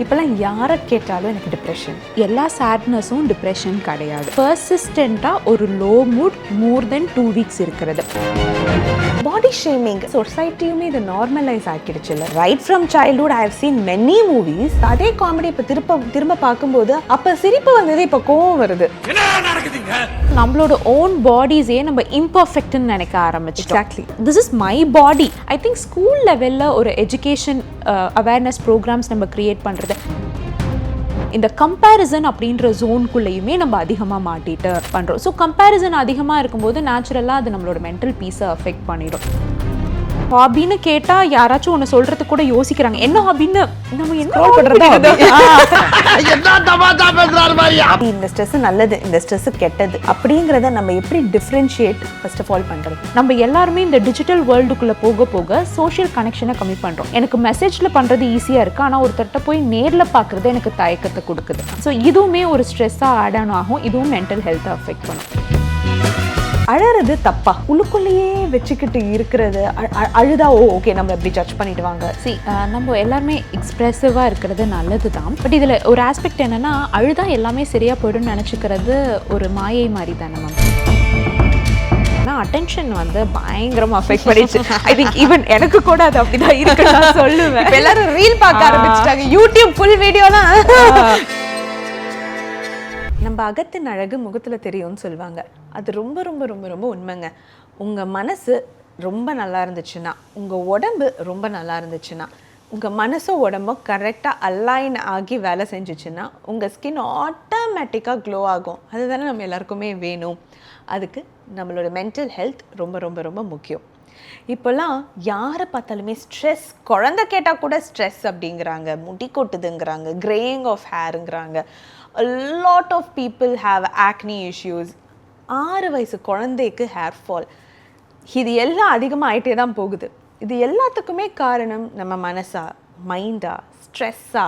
இப்போல்லாம் யாரை கேட்டாலும் எனக்கு டிப்ரெஷன். எல்லா சேட்னஸும் டிப்ரெஷன் கிடையாது. பர்சிஸ்டண்ட்டாக ஒரு low mood more than 2 weeks இருக்கிறது. பாடி ஷேமிங் சொசைட்டியுமே இது நார்மலைஸ் ஆக்கிடுச்சு இல்லை. Right from childhood I have seen many movies. அதே காமெடி இப்போ திரும்ப பார்க்கும்போது அப்போ சிரிப்பு வந்தது, இப்போ கோவம் வருது. நம்மளோட ஓன் பாடிஸே நம்ம இம்பர்ஃபெக்ட்னு நினைக்க ஆரம்பிச்சிட்டோம். Exactly, this is my body. I think school லெவலில் ஒரு எஜுகேஷன் அவேர்னஸ் ப்ரோக்ராம்ஸ் நம்ம க்ரியேட் பண்ணுறது. இந்த கம்பேரிசன் அப்படின்ற ஜோனுக்குள்ளேயுமே நம்ம அதிகமாக மாட்டிட்டு பண்ணுறோம். ஸோ கம்பேரிசன் அதிகமாக இருக்கும்போது நேச்சுரலாக அது நம்மளோட மென்டல் பீஸை அஃபெக்ட் பண்ணிடும். ஹாபின்னு கேட்டால் யாராச்சும் ஒன்று சொல்கிறதுக்கு கூட யோசிக்கிறாங்க. என்ன ஹாபின்னு நம்ம என்ன பண்ணுறது? இந்த ஸ்ட்ரெஸ் நல்லது, இந்த ஸ்ட்ரெஸ் கெட்டது அப்படிங்கிறத நம்ம எப்படி டிஃப்ரென்ஷியேட் ஃபர்ஸ்ட் ஆஃப் ஆல் பண்ணுறது? நம்ம எல்லாருமே இந்த டிஜிட்டல் வேர்ல்டுக்குள்ளே போக போக சோஷியல் கனெக்ஷனை கம்மி பண்ணுறோம். எனக்கு மெசேஜில் பண்ணுறது ஈஸியாக இருக்குது, ஆனால் ஒருத்தர்கிட்ட போய் நேரில் பார்க்குறது எனக்கு தயக்கத்தை கொடுக்குது. ஸோ இதுவுமே ஒரு ஸ்ட்ரெஸ்ஸாக ஆட் ஆன் ஆகும். இதுவும் மென்டல் ஹெல்த்தை அஃபெக்ட் பண்ணும். அழறது தப்பா? உள்ளுக்குள்ளேயே வச்சுக்கிட்டு இருக்கிறது அழுதா ஓகே நம்ம எப்படி ஜட்ஜ் பண்ணிட்டு வாங்க. நம்ம எல்லாருமே எக்ஸ்ப்ரெசிவாக இருக்கிறது நல்லது தான். பட் இதில் ஒரு ஆஸ்பெக்ட் என்னென்னா, அழுதா எல்லாமே சரியாக போய்டும்னு நினச்சிக்கிறது ஒரு மாயை மாதிரி தானே மேம். ஆனால் அட்டென்ஷன் வந்து பயங்கரமாக அஃபெக்ட் பண்ணிடுச்சு. ஐ திங்க் ஈவன் எனக்கு கூட அது அப்படிதான் இருக்குன்னு நான் சொல்லுவேன். எல்லாரும் ரீல் பார்க்க ஆரம்பிச்சிட்டாங்க, யூடியூப் ஃபுல் வீடியோலாம். நம்ம அகத்தின் அழகு முகத்தில் தெரியும்னு சொல்லுவாங்க. அது ரொம்ப ரொம்ப ரொம்ப ரொம்ப உண்மைங்க. உங்கள் மனசு ரொம்ப நல்லா இருந்துச்சுன்னா, உங்கள் உடம்பு ரொம்ப நல்லா இருந்துச்சுன்னா, உங்கள் மனசும் உடம்பும் கரெக்டாக அலைன் ஆகி வேலை செஞ்சிச்சுன்னா உங்கள் ஸ்கின் ஆட்டோமேட்டிக்காக க்ளோ ஆகும். அதுதானே நம்ம எல்லாருக்குமே வேணும். அதுக்கு நம்மளோட மென்டல் ஹெல்த் ரொம்ப ரொம்ப ரொம்ப முக்கியம். இப்போல்லாம் யாரை பார்த்தாலுமே ஸ்ட்ரெஸ், குழந்தை கேட்டால் கூட ஸ்ட்ரெஸ் அப்படிங்கிறாங்க, முடி கொட்டுதுங்கிறாங்க, கிரேயிங் ஆஃப் ஹேருங்கிறாங்க. A lot of people have acne issues. 6 வயசு குழந்தைக்கு ஹேர் ஃபால். இது எல்லாம் அதிகமாக ஆகிட்டே தான் போகுது. இது எல்லாத்துக்குமே காரணம் நம்ம மனசா, மைண்டா, ஸ்ட்ரெஸ்ஸா,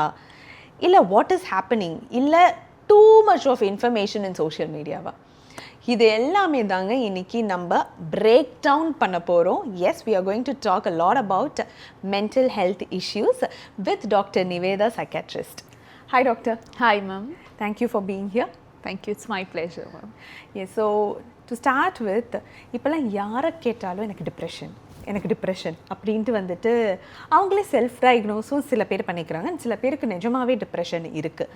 இல்லை வாட் இஸ் ஹேப்பனிங், இல்லை too much of information in social மீடியாவா? இது எல்லாமே தாங்க இன்னைக்கு நம்ம பிரேக் டவுன் பண்ண போகிறோம். Yes, we are going to talk a lot about mental health issues with Dr. Nivedha, Psychiatrist. Hi Doctor. Hi ma'am. Thank you for being here. Thank you, it's my pleasure ma'am. Yes, so to start with, இப்போல்லாம் யாரை கேட்டாலும் எனக்கு depression அப்படின்ட்டு வந்துட்டு அவங்களே self டயக்னோஸும் சில பேர் பண்ணிக்கிறாங்க. சில பேருக்கு நிஜமாகவே டிப்ரெஷன் இருக்குது.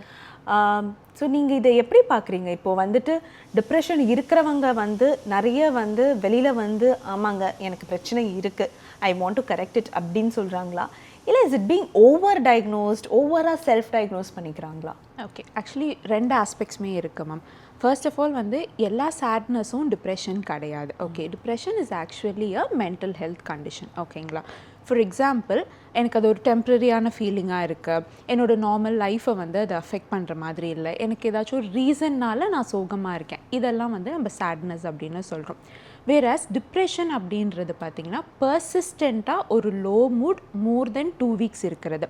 ஸோ நீங்கள் இதை எப்படி பார்க்குறீங்க? இப்போது வந்துட்டு டிப்ரெஷன் இருக்கிறவங்க வந்து நிறைய வந்து வெளியில் வந்து ஆமாங்க எனக்கு பிரச்சனை இருக்குது, I want to correct it அப்படின்னு சொல்கிறாங்களா, இல்லை is it being over diagnosed, ஓவராக செல்ஃப் டயக்னோஸ் பண்ணிக்கிறாங்களா? ஓகே, ஆக்சுவலி 2 ஆஸ்பெக்ட்ஸுமே இருக்குது மேம். ஃபர்ஸ்ட் ஆஃப் ஆல் வந்து எல்லா சேட்னஸும் டிப்ரெஷன் கிடையாது. Okay, depression is actually a mental health condition. ஓகேங்களா? ஃபார் எக்ஸாம்பிள், எனக்கு அது ஒரு டெம்ப்ரரியான ஃபீலிங்காக இருக்குது, என்னோடய நார்மல் லைஃப்பை வந்து அதை அஃபெக்ட் பண்ணுற மாதிரி இல்லை, எனக்கு ஏதாச்சும் ஒரு ரீசன்னால் நான் சோகமாக இருக்கேன், இதெல்லாம் வந்து நம்ம சேட்னஸ் அப்படின்னு சொல்கிறோம். வேறஸ் டிப்ரெஷன் அப்படின்றது பார்த்திங்கன்னா பர்சிஸ்டண்ட்டாக ஒரு low mood more than 2 weeks இருக்கிறது.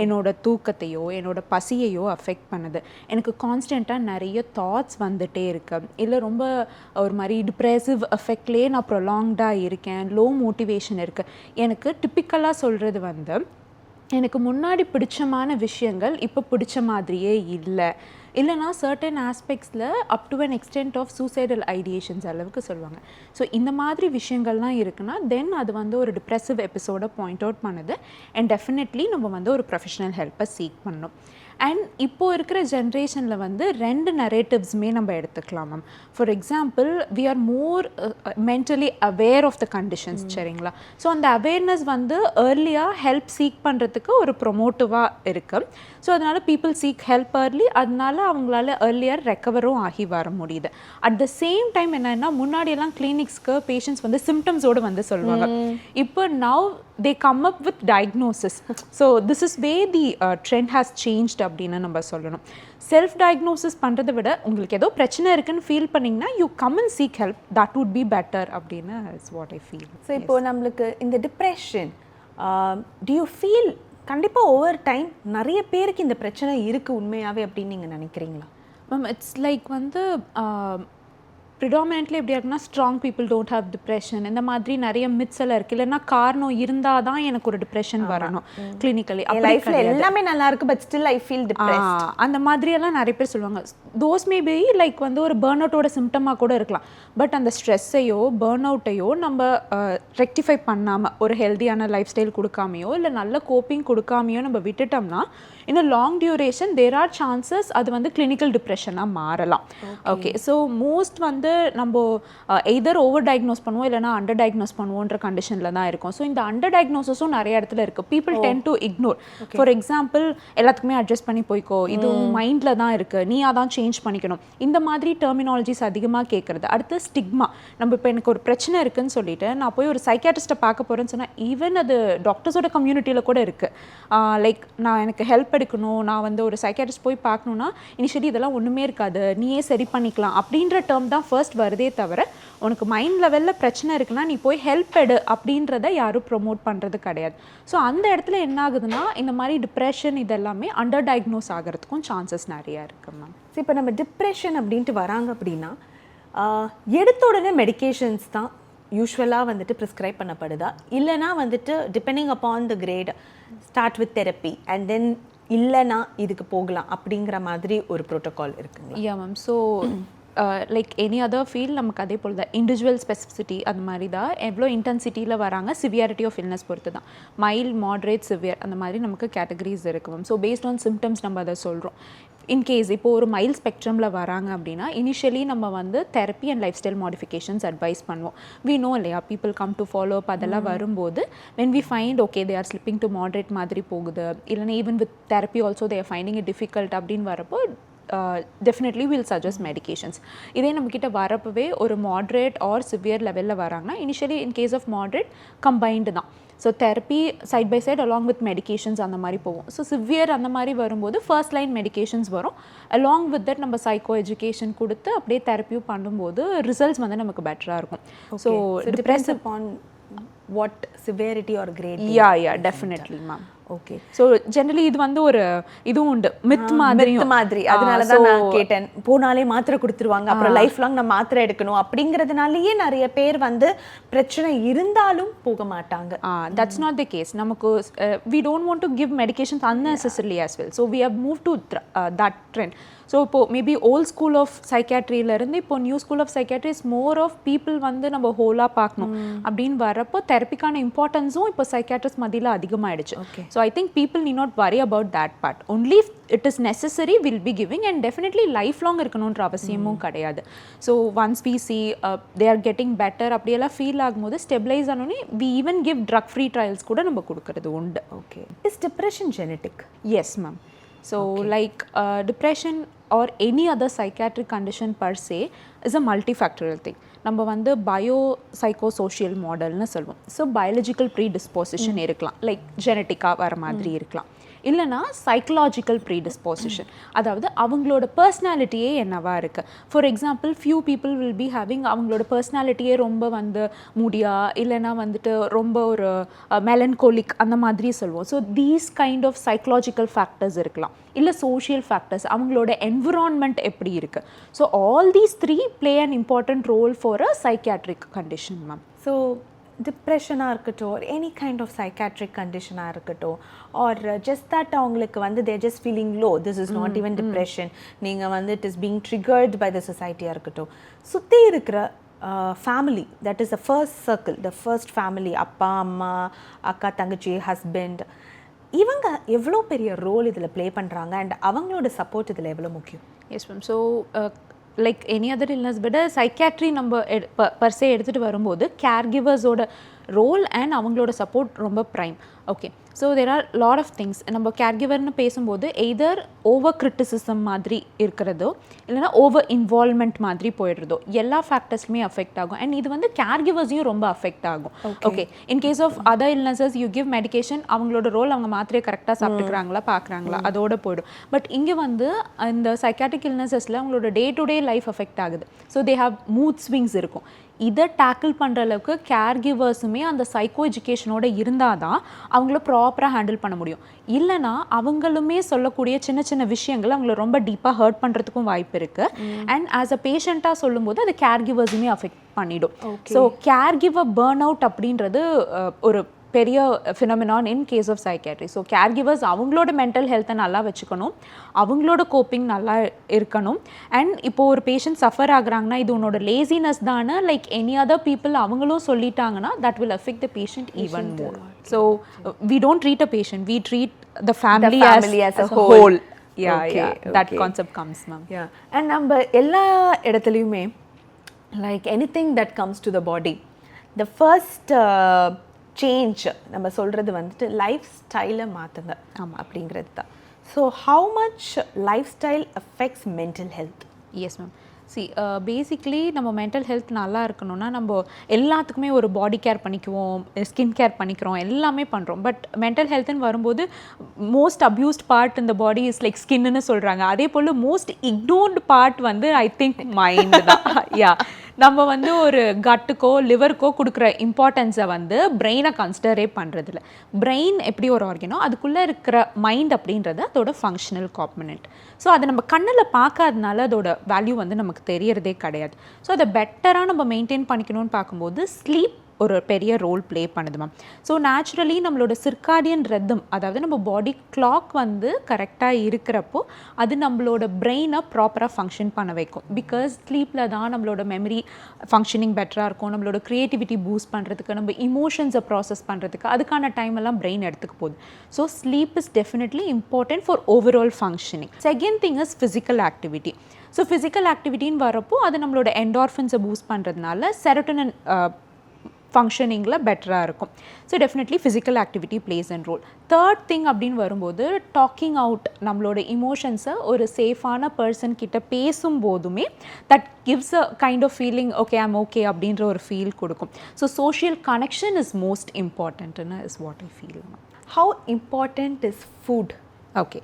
என்னோட தூக்கத்தையோ என்னோட பசியையோ அஃபெக்ட் பண்ணுது, எனக்கு கான்ஸ்டண்ட்டாக நிறைய தாட்ஸ் வந்துகிட்டே இருக்கு, இல்லை ரொம்ப ஒரு மாதிரி டிப்ரெசிவ் எஃபெக்ட்லேயே நான் ப்ரொலாங்டாக இருக்கேன், லோ மோட்டிவேஷன் இருக்குது. எனக்கு டிப்பிக்கலாக சொல்கிறது வந்து, எனக்கு முன்னாடி பிடிச்சமான விஷயங்கள் இப்போ பிடிச்ச மாதிரியே இல்லைனா சர்டன் ஆஸ்பெக்ட்ஸில் up to an extent of suicidal ideations அளவுக்கு சொல்லுவாங்க. ஸோ இந்த மாதிரி விஷயங்கள்லாம் இருக்குன்னா தென் அது வந்து ஒரு டிப்ரெசிவ் எபிசோடை பாயிண்ட் அவுட் பண்ணுது. அண்ட் டெஃபினெட்லி நம்ம வந்து ஒரு ப்ரொஃபஷனல் ஹெல்ப்பை சீக் பண்ணணும். அண்ட் இப்போது இருக்கிற ஜென்ரேஷனில் வந்து 2 நரேட்டிவ்ஸுமே நம்ம எடுத்துக்கலாம் ma'am. For example, we are more mentally aware of the conditions. சரிங்களா? ஸோ அந்த அவேர்னஸ் வந்து ஏர்லியாக ஹெல்ப் சீக் பண்ணுறதுக்கு ஒரு ப்ரொமோட்டிவாக இருக்குது. ஸோ அதனால் பீப்புள் சீக் ஹெல்ப் ஏர்லி, அதனால அவங்களால ஏர்லியர் ரெக்கவரும் ஆகி வர முடியுது. அட் த சேம் டைம் என்னென்னா, முன்னாடியெல்லாம் கிளினிக்ஸ்க்கு பேஷண்ட்ஸ் வந்து சிம்டம்ஸோடு வந்து சொல்லுவாங்க. இப்போ now they come up with diagnosis. So this is where the trend has changed அப்படின்னு நம்ம சொல்லணும். செல்ஃப் டயக்னோசிஸ் பண்ணுறதை விட உங்களுக்கு ஏதோ பிரச்சனை இருக்குன்னு ஃபீல் பண்ணிங்கன்னா you come and seek help, that would be better அப்படின்னு is what I feel. So இப்போது நம்மளுக்கு இந்த டிப்ரெஷன் டு யூ ஃபீல் கண்டிப்பாக ஓவர் டைம் நிறைய பேருக்கு இந்த பிரச்சனை இருக்குது உண்மையாகவே அப்படின்னு நீங்கள் நினைக்கிறீங்களா? மேம், இட்ஸ் லைக் வந்து ப்ரிடாமினென்ட்லி எப்படி இருக்குன்னா strong people don't have depression, இந்த மாதிரி நிறைய மித்ஸ் எல்லாம் இருக்குது. இல்லைன்னா காரணம் இருந்தால் தான் எனக்கு ஒரு டிப்ரெஷன் வரணும் கிளினிக்கலி. லைஃப்ல எல்லாமே நல்லா இருக்கு but still I feel depressed, அந்த மாதிரியெல்லாம் நிறைய பேர் சொல்லுவாங்க. தோஸ் மே பி லைக் வந்து ஒரு பேர்ன் அவுட்டோட சிம்டமாக கூட இருக்கலாம். பட் அந்த ஸ்ட்ரெஸ்ஸையோ பேர்ன் அவுட்டையோ நம்ம ரெக்டிஃபை பண்ணாமல் ஒரு ஹெல்தியான லைஃப் ஸ்டைல் கொடுக்காமையோ இல்லை நல்ல கோப்பிங் கொடுக்காமையோ நம்ம விட்டுட்டோம்னா இன்னும் long duration there are chances அது வந்து கிளினிக்கல் டிப்ரெஷனாக மாறலாம். ஓகே, ஸோ மோஸ்ட் வந்து நம்ம எய்தர் ஓவர் டயக்னோஸ் பண்ணுவோம் இல்லைனா அண்டர் டயக்னோஸ் பண்ணுவோன்ற கண்டிஷனில் தான் இருக்கும். ஸோ இந்த அண்டர் டயக்னோசஸும் நிறைய இடத்துல இருக்குது. People ten to ignore. For example, எல்லாத்துக்குமே அட்ஜஸ்ட் பண்ணி போய்க்கோ, இது மைண்டில் தான் இருக்குது, நீ அதான் சேஞ்ச் பண்ணிக்கணும், இந்த மாதிரி டெர்மினாலஜிஸ் அதிகமாக கேட்குறது. அடுத்து ஸ்டிக்மா. நம்ம இப்போ எனக்கு ஒரு பிரச்சனை இருக்குன்னு சொல்லிட்டு நான் போய் ஒரு சைக்கியாட்ரிஸ்ட்டை பார்க்க போகிறேன்னு சொன்னால் ஈவன் அது டாக்டர்ஸோட கம்யூனிட்டியில் கூட இருக்குது. லைக் நான் எனக்கு ஹெல்ப் எடுக்கணும், நான் வந்து ஒரு சைக்கியாட்ரிஸ்ட் போய் பார்க்கணுன்னா இனிஷியலி இதெல்லாம் ஒன்றுமே இருக்காது, நீயே சரி பண்ணிக்கலாம் அப்படின்ற டேர்ம் தான் ஃபர்ஸ்ட் வருதே தவிர உனக்கு மைண்ட் லெவலில் பிரச்சனை இருக்குன்னா நீ போய் ஹெல்ப் எடு அப்படின்றத யாரும் ப்ரொமோட் பண்ணுறது கிடையாது. ஸோ அந்த இடத்துல என்ன ஆகுதுன்னா இந்த மாதிரி டிப்ரெஷன் இதெல்லாமே அண்டர் டயக்னோஸ் ஆகிறதுக்கும் சான்சஸ் நிறையா இருக்குது மேம். ஸோ இப்போ நம்ம டிப்ரெஷன் அப்படின்ட்டு வராங்க அப்படின்னா எடுத்த உடனே மெடிகேஷன்ஸ் தான் யூஸ்வலாக வந்துட்டு ப்ரிஸ்கிரைப் பண்ணப்படுதா, இல்லைனா வந்துட்டு depending upon the grade start with therapy and then இல்லைனா இதுக்கு போகலாம் அப்படிங்கிற மாதிரி ஒரு ப்ரோட்டோகால் இருக்குங்க? Yeah ma'am. So like any other field நமக்கு அதே போல் தான் இண்டிவிஜுவல் ஸ்பெசிஃபிசிட்டி அந்த மாதிரி தான். எவ்வளோ இன்டென்சிட்டியில் வராங்க, சிவியாரிட்டி ஆஃப் இல்னஸ் பொறுத்து தான். மைல்ட், மாட்ரேட், சிவியர் அந்த மாதிரி நமக்கு கேட்டகரிஸ் இருக்குது ma'am. So based on symptoms நம்ம அதை சொல்கிறோம். இன்கேஸ் இப்போது ஒரு மைல்ட் ஸ்பெக்ட்ரமில் வராங்க அப்படின்னா இனிஷியலி நம்ம வந்து therapy and lifestyle modifications advise பண்ணுவோம். வி நோ இல்லையா, people come to follow up. அதெல்லாம் வரும்போது when we find okay they are slipping to moderate மாதிரி போகுது, இல்லைன்னா even with therapy also they are finding it difficult அப்படின்னு வரப்போ definitely will suggest medications. இதே நம்மக்கிட்ட வரப்பவே ஒரு மாட்ரேட் ஆர் சிவியர் லெவலில் வராங்கன்னா initially in case of moderate combined தான். So therapy side by side along with medications அந்த மாதிரி போகும். ஸோ சிவியர் அந்த மாதிரி வரும்போது ஃபர்ஸ்ட் லைன் மெடிகேஷன்ஸ் வரும். அலாங் வித் தட் நம்ம சைக்கோ எஜுகேஷன் கொடுத்து அப்படியே தெரப்பியும் பண்ணும்போது ரிசல்ட்ஸ் வந்து நமக்கு பெட்டராக இருக்கும். So depends upon what severity or grade. Yeah definitely ma'am. Okay, so generally இது வந்து ஒரு இதுவும் உண்டு, மித் மாதிரி. அதனால தான் நான் கேட்டேன், போனாலே மாத்திரை கொடுத்துருவாங்க அப்புறம் லைஃப் லாங் நம்ம மாத்திரை எடுக்கணும் அப்படிங்கிறதுனாலயே நிறைய பேர் வந்து பிரச்சனை இருந்தாலும் போக மாட்டாங்க. That's not the case. நமக்கு we don't want to give medications unnecessarily as well. So we have moved to that trend. So இப்போது மேபி ஓல்ட் ஸ்கூல் ஆஃப் சைக்கியாட்ரியிலேருந்து இப்போ new school of psychiatry is more of people வந்து நம்ம ஹோலாக பார்க்கணும் அப்படின்னு வரப்போ தெரப்பிக்கான இம்பார்ட்டன்ஸும் இப்போ சைக்கியாட்ரிஸ்ட் மத்தியில் அதிகமாகிடுச்சு. So I think people need not worry about that part. Only it is necessary will be giving and definitely life long இருக்கணுன்ற அவசியமும் கிடையாது. So once we see they are getting better அப்படியெல்லாம் ஃபீல் ஆகும்போது stabilise ஆனோடனே we even give drug free trials கூட நம்ம கொடுக்கறது உண்டு. Okay, is depression genetic? Yes ma'am. So like depression or any other psychiatric condition per se is a multifactorial thing. நம்ம வந்து பயோசைக்கோசோஷியல் மாடல்னு சொல்லுவோம். ஸோ பயாலஜிக்கல் ப்ரீடிஸ்போசிஷன் இருக்கலாம், லைக் ஜெனட்டிக்காக வர மாதிரி இருக்கலாம், இல்லைனா சைக்கலாஜிக்கல் ப்ரீடிஸ்போசிஷன், அதாவது அவங்களோட பர்சனாலிட்டியே என்னவா இருக்குது. For example few people will be having அவங்களோட பர்சனாலிட்டியே ரொம்ப வந்து மூடியா, இல்லைனா வந்துட்டு ரொம்ப ஒரு மெலன்கோலிக் அந்த மாதிரி சொல்லுவோம். So these kind of psychological factors இருக்கலாம், இல்லை சோஷியல் ஃபேக்டர்ஸ், அவங்களோட என்விரான்மெண்ட் எப்படி இருக்குது. So all these three play an important role for a psychiatric condition ma'am. So டிப்ரெஷனாக இருக்கட்டும், எனி கைண்ட் ஆஃப் சைக்காட்ரிக் கண்டிஷனாக இருக்கட்டும், ஆர் ஜஸ்ட் தட் அவங்களுக்கு வந்து there just feeling low, this is not even depression, நீங்கள் வந்து it is being triggered by the சொசைட்டியாக இருக்கட்டும், சுற்றி இருக்கிற family, that is the first circle, the first family, அப்பா அம்மா அக்கா தங்கச்சி ஹஸ்பண்ட், இவங்க எவ்வளோ பெரிய ரோல் இதில் ப்ளே பண்ணுறாங்க அண்ட் அவங்களோட சப்போர்ட் இதில் எவ்வளோ முக்கியம்? Yes ma'am. So like any other illness விட சைக்கியாட்ரி நம்ம பர்சே எடுத்துகிட்டு வரும்போது கேர் கிவர்ஸோட ரோல் அண்ட் அவங்களோட சப்போர்ட் ரொம்ப prime. Okay, so there are lot of things. நம்ம கேர் கிவர்னு பேசும்போது எய்தர் ஓவர் கிரிட்டிசிசம் மாதிரி இருக்கிறதோ இல்லைனா ஓவர் இன்வால்மெண்ட் மாதிரி போயிடுறதோ எல்லா ஃபேக்டர்ஸுமே அஃபெக்ட் ஆகும். அண்ட் இது வந்து கேர் கிவர்ஸையும் ரொம்ப அஃபெக்ட் ஆகும். Okay, in case of other illnesses you give medication, அவங்களோட ரோல் அவங்க மாத்திரையை கரெக்டாக சாப்பிட்டுக்கிறாங்களா பார்க்குறாங்களா அதோட போயிடும். பட் இங்கே வந்து இந்த சைக்காட்ரிக் இல்னஸஸில் அவங்களோட day to day life affect ஆகுது. So they have mood swings இருக்கும். இதை டேக்கிள் பண்ணுற அளவுக்கு கேர் கிவர்ஸுமே அந்த சைக்கோ எஜுகேஷனோட இருந்தால் தான் அவங்கள ப்ராப்பராக ஹேண்டில் பண்ண முடியும். இல்லைனா அவங்களுமே சொல்லக்கூடிய சின்ன சின்ன விஷயங்கள் அவங்கள ரொம்ப டீப்பாக ஹர்ட் பண்ணுறதுக்கும் வாய்ப்பு இருக்குது. அண்ட் ஆஸ் அ பேஷண்ட்டாக சொல்லும்போது அது கேர் கிவர்ஸுமே அஃபெக்ட் பண்ணிடும். So care giver burn out அப்படின்றது ஒரு பெரிய phenomenon in case of psychiatry. So care givers அவங்களோட மென்டல் ஹெல்த்தை நல்லா வச்சுக்கணும், அவங்களோட கோப்பிங் நல்லா இருக்கணும். அண்ட் இப்போது ஒரு பேஷண்ட் சஃபர் ஆகுறாங்கன்னா இது உன்னோட லேசினஸ் தானே லைக் எனி அதர் பீப்புள் அவங்களும் சொல்லிட்டாங்கன்னா that will affect the patient even more. So we don't treat a patient, we treat the family as a whole. That concept comes, ma'am. And நம்ம எல்லா இடத்துலையுமே like anything that comes to the body, the first change நம்ம சொல்கிறது வந்துட்டு life ஸ்டைலை மாற்றுங்க அப்படிங்கிறது தான். So how much life style affects mental health? Yes ma'am. Basically நம்ம மென்டல் ஹெல்த் நல்லா இருக்கணும்னா நம்ம எல்லாத்துக்குமே ஒரு பாடி கேர் பண்ணிக்குவோம், ஸ்கின் கேர் பண்ணிக்கிறோம், எல்லாமே பண்ணுறோம். பட் மென்டல் ஹெல்த்துன்னு வரும்போது மோஸ்ட் அப்யூஸ்ட் பார்ட் இந்த பாடி இஸ் லைக் ஸ்கின்னு சொல்கிறாங்க. அதே போல் மோஸ்ட் இக்னோர்டு பார்ட் வந்து ஐ திங்க் மைண்ட் தான். நம்ம வந்து ஒரு கட்டுக்கோ லிவருக்கோ கொடுக்குற இம்பார்ட்டன்ஸை வந்து பிரெயினை கன்சிடரே பண்ணுறதில்ல. பிரெயின் எப்படி ஒரு ஆர்கனோ அதுக்குள்ளே இருக்கிற மைண்ட் அப்படின்றது அதோட ஃபங்க்ஷனல் காம்பனண்ட். ஸோ அதை நம்ம கண்ணில் பார்க்காதனால அதோட வேல்யூ வந்து நமக்கு தெரியறதே கிடையாது. ஸோ அதை பெட்டராக நம்ம மெயின்டைன் பண்ணிக்கணும்னு பார்க்கும்போது ஸ்லீப் ஒரு பெரிய ரோல் ப்ளே பண்ணுது மேம். ஸோ நேச்சுரலி நம்மளோட சிர்காடியன் ரெத்தம், அதாவது நம்ம பாடி கிளாக் வந்து கரெக்டாக இருக்கிறப்போ அது நம்மளோட பிரெயினை ப்ராப்பராக ஃபங்க்ஷன் பண்ண வைக்கும். பிகாஸ் ஸ்லீப்பில் தான் நம்மளோட மெமரி ஃபங்க்ஷனிங் பெட்டராக இருக்கும், நம்மளோட க்ரியேட்டிவிட்டி பூஸ்ட் பண்ணுறதுக்கு, நம்ம இமோஷன்ஸை ப்ராசஸ் பண்ணுறதுக்கு அதுக்கான டைம் எல்லாம் பிரெயின் எடுத்துக்க போகுது. So sleep is definitely important for overall functioning. Second thing is physical activity. So physical ஆக்டிவிட்டின்னு வரப்போ அது நம்மளோட என்டார்ஃபின்ஸை பூஸ்ட் பண்ணுறதுனால செரோட்டோனின் ஃபங்க்ஷனிங்கில் பெட்டராக இருக்கும். So definitely physical activity plays and role. Third thing அப்படின்னு வரும்போது டாக்கிங் அவுட், நம்மளோட இமோஷன்ஸை ஒரு சேஃபான பர்சன் கிட்ட பேசும்போதுமே that gives a kind of feeling okay I'm okay அப்படின்ற ஒரு ஃபீல் கொடுக்கும். So social connection is most இம்பார்ட்டன்ட்னு is what I feel. How important is food? Okay,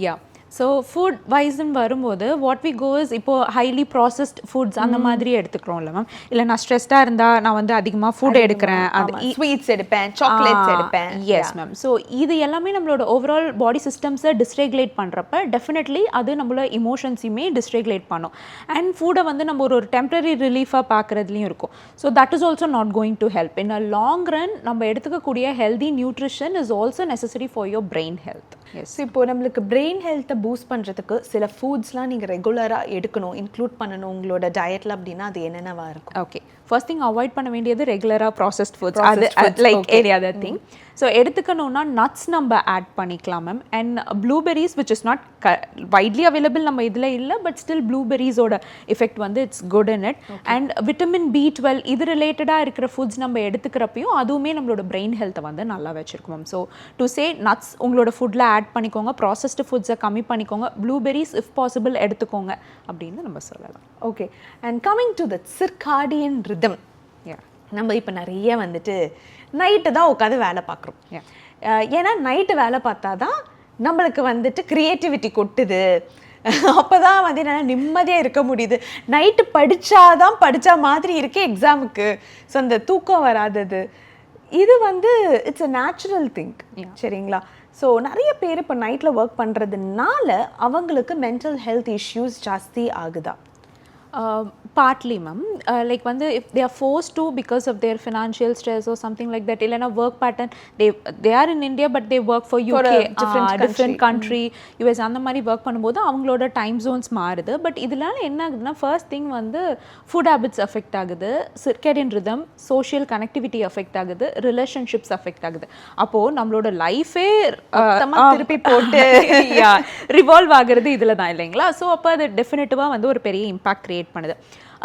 yeah. So food வைஸ்ன்னு வரும்போது வாட் வி கோ இஸ் இப்போது highly processed foods அந்த மாதிரி எடுத்துக்கிறோம்ல ma'am. இல்லை நான் ஸ்ட்ரெஸ்டாக இருந்தால் நான் வந்து அதிகமாக ஃபுட் எடுக்கிறேன், அந்த ஸ்வீட்ஸ் எடுப்பேன், சாக்லேட்ஸ் எடுப்பேன். S ma'am. ஸோ இது எல்லாமே நம்மளோட ஓவரால் பாடி சிஸ்டம்ஸை டிஸ்ரெகுலேட் பண்ணுறப்ப டெஃபினெட்லி அது நம்மளோட இமோஷன்ஸையுமே டிஸ்ரெகுலேட் பண்ணும். அண்ட் ஃபுட்டை வந்து நம்ம ஒரு டெம்பரரி ரிலீஃபாக பார்க்குறதுலையும் இருக்கும். So that is also not going to help. In a long run நம்ம எடுத்துக்கக்கூடிய healthy nutrition is also necessary for your brain health. Yes. இப்போது நம்மளுக்கு பிரெயின் ஹெல்த்தை பூஸ்ட் பண்ணுறதுக்கு சில ஃபுட்ஸ்லாம் நீங்கள் ரெகுலராக எடுக்கணும், இன்க்ளூட் பண்ணணும் உங்களோட டயட்டில் அப்படின்னா அது என்னென்னவா இருக்கும்? ஓகே, ஃபர்ஸ்ட் திங் அவாய்ட் பண்ண வேண்டியது ரெகுலராக ப்ராசஸ்ட் ஃபுட்ஸ். அது like any other thing. So எடுத்துக்கணும்னா நட்ஸ் நம்ம ஆட் பண்ணிக்கலாம் ma'am. And blueberries which is not widely available நம்ம இதில் இல்லை, பட் ஸ்டில் ப்ளூபெரிஸோட எஃபெக்ட் வந்து it's good in it. And vitamin B12 இது ரிலேட்டடாக இருக்கிற ஃபுட்ஸ் நம்ம எடுத்துக்கிறப்பையும் அதுவுமே நம்மளோட பிரெயின் ஹெல்த்தை வந்து நல்லா வச்சுருக்கும் ma'am. So to say nuts உங்களோட ஃபுட்டில் ஆட் பண்ணிக்கோங்க, ப்ராசஸ்டு ஃபுட்ஸை கம்மி பண்ணிக்கோங்க, ப்ளூபெரிஸ் இஃப் பாசிபிள் எடுத்துக்கோங்க அப்படின்னு நம்ம சொல்லலாம். Okay. And coming to the circadian rhythm, நம்ம இப்போ நிறைய வந்துட்டு நைட்டு தான் உட்காந்து வேலை பார்க்குறோம். ஏன்னா நைட்டு வேலை பார்த்தா தான் நம்மளுக்கு வந்துட்டு க்ரியேட்டிவிட்டி கொட்டுது, அப்போ தான் வந்து என்னால் நிம்மதியாக இருக்க முடியுது. நைட்டு படித்தாதான் படித்த மாதிரி இருக்கே எக்ஸாமுக்கு. ஸோ அந்த தூக்கம் வராதது இது வந்து இட்ஸ் அ நேச்சுரல் திங், சரிங்களா? ஸோ நிறைய பேர் இப்போ நைட்டில் ஒர்க் பண்ணுறதுனால அவங்களுக்கு மென்டல் ஹெல்த் இஷ்யூஸ் ஜாஸ்தி ஆகுதா? Partly ma'am, like when if they are forced to because of their financial stress or something like that, illana work pattern, they are in India but they work for UK, different country, US அந்த மாதிரி work பண்ணும்போது அவங்களோட time zones மாறுது. But இதனால என்ன ஆகுதுன்னா first thing வந்து food habits affect ஆகுது, circadian rhythm, social connectivity affect ஆகுது, ரிலேஷன்ஷிப்ஸ் அஃபெக்ட் ஆகுது. அப்போது நம்மளோட லைஃபே திருப்பி போட்டு ரிவால்வ் ஆகுறது இதில் தான் இல்லைங்களா? ஸோ அப்போ அது டெஃபினட்டிவாக வந்து ஒரு பெரிய இம்பாக்ட் கிரியேட் பண்ணுது.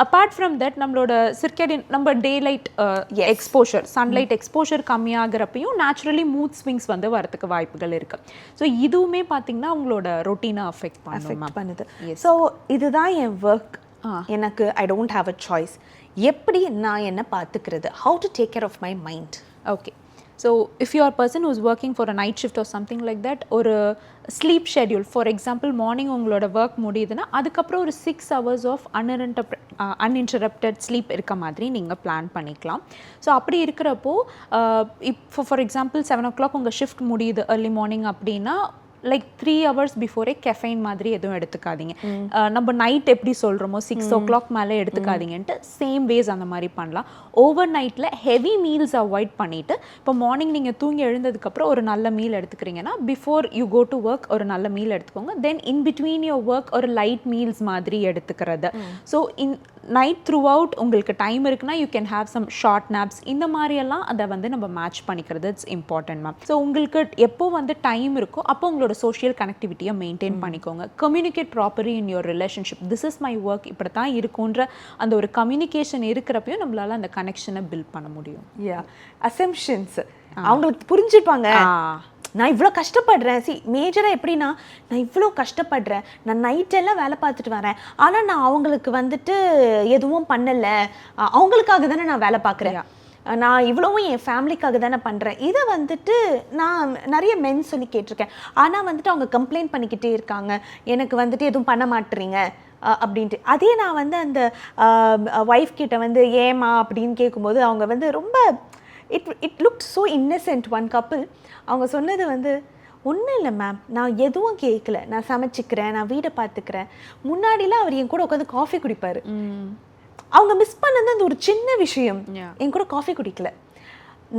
அப்பார்ட் ஃப்ரம் தட் நம்மளோட சிர்கேடியன் நம்ம டேலைட் எக்ஸ்போஷர், சன்லைட் எக்ஸ்போஷர் கம்மியாகிறப்பையும் நேச்சுரலி மூட் ஸ்விங்ஸ் வந்து வரதுக்கு வாய்ப்புகள் இருக்குது. ஸோ இதுவுமே பார்த்தீங்கன்னா அவங்களோட ரொட்டீனை அஃபெக்ட் பண்ணுது. ஸோ இதுதான் என் ஒர்க், எனக்கு I don't have a choice, எப்படி நான் என்ன பார்த்துக்கிறது, how to take care of my mind? Okay. So if you are person who's working for a night shift or something like that, ஒரு sleep schedule for example morning உங்களோட work முடியுதுன்னா அதுக்கப்புறம் ஒரு 6 hours of uninterrupted sleep இருக்க மாதிரி நீங்கள் plan பண்ணிக்கலாம். So அப்படி இருக்கிறப்போ இப்போ ஃபார் எக்ஸாம்பிள் 7 o'clock உங்கள் ஷிஃப்ட் முடியுது ஏர்லி மார்னிங் அப்படின்னா லைக் 3 hours பிஃபோரே கெஃபைன் மாதிரி எதுவும் எடுத்துக்காதீங்க. நம்ம நைட் எப்படி சொல்கிறோமோ 6 o'clock மேலே எடுத்துக்காதீங்கன்ட்டு சேம் வேஸ் அந்த மாதிரி பண்ணலாம். ஓவர் நைட்டில் ஹெவி மீல்ஸ் அவாய்ட் பண்ணிவிட்டு இப்போ மார்னிங் நீங்கள் தூங்கி எழுந்ததுக்கப்புறம் ஒரு நல்ல மீல் எடுத்துக்கிறீங்கன்னா before you go to work ஒரு நல்ல மீல் எடுத்துக்கோங்க. Then in between your work ஒரு லைட் மீல்ஸ் மாதிரி எடுத்துக்கிறது. ஸோ நைட் த்ரூ அவுட் உங்களுக்கு டைம் இருக்குன்னா you can have some short naps. இந்த மாதிரியெல்லாம் அதை வந்து நம்ம மேட்ச் பண்ணிக்கிறது இட்ஸ் இம்பார்ட்டன்ட் மேம். ஸோ உங்களுக்கு எப்போ வந்து டைம் இருக்கோ அப்போ உங்களோட சோஷியல் கனெக்டிவிட்டியை மெயின்டைன் பண்ணிக்கோங்க. Communicate properly in your relationship. This is my work, இப்படி தான் இருக்குன்ற அந்த ஒரு கம்யூனிகேஷன் இருக்கிறப்பையும் நம்மளால அந்த கனெக்ஷனை பில்ட் பண்ண முடியும். அசம்ஷன்ஸ் அவங்களுக்கு புரிஞ்சுப்பாங்க. நான் இவ்வளோ கஷ்டப்படுறேன், மேஜராக எப்படின்னா நான் இவ்வளோ கஷ்டப்படுறேன், நான் நைட்டெல்லாம் வேலை பார்த்துட்டு வரேன், ஆனால் நான் அவங்களுக்கு வந்துட்டு எதுவும் பண்ணலை, அவங்களுக்காக தானே நான் வேலை பார்க்குறேன், நான் இவ்வளவும் என் ஃபேமிலிக்காக தானே பண்ணுறேன். இதை வந்துட்டு நான் நிறைய மென் சொல்லி கேட்டிருக்கேன். ஆனால் வந்துட்டு அவங்க கம்ப்ளைண்ட் பண்ணிக்கிட்டே இருக்காங்க, எனக்கு வந்துட்டு எதுவும் பண்ண மாட்டேறீங்க அப்படின்ட்டு. அதே நான் வந்து அந்த ஒய்ஃப் கிட்ட வந்து ஏமா அப்படின்னு கேட்கும்போது அவங்க வந்து ரொம்ப it look so Innocent. One couple அவங்க சொன்னது வந்து, ஒன்றும் இல்லை மேம், நான் எதுவும் கேட்கல, நான் சமைச்சிக்கிறேன், நான் வீடை பார்த்துக்கிறேன். முன்னாடிலாம் அவர் என் கூட உட்காந்து காஃபி குடிப்பார். அவங்க மிஸ் பண்ணது அந்த ஒரு சின்ன விஷயம், என் கூட காஃபி குடிக்கல.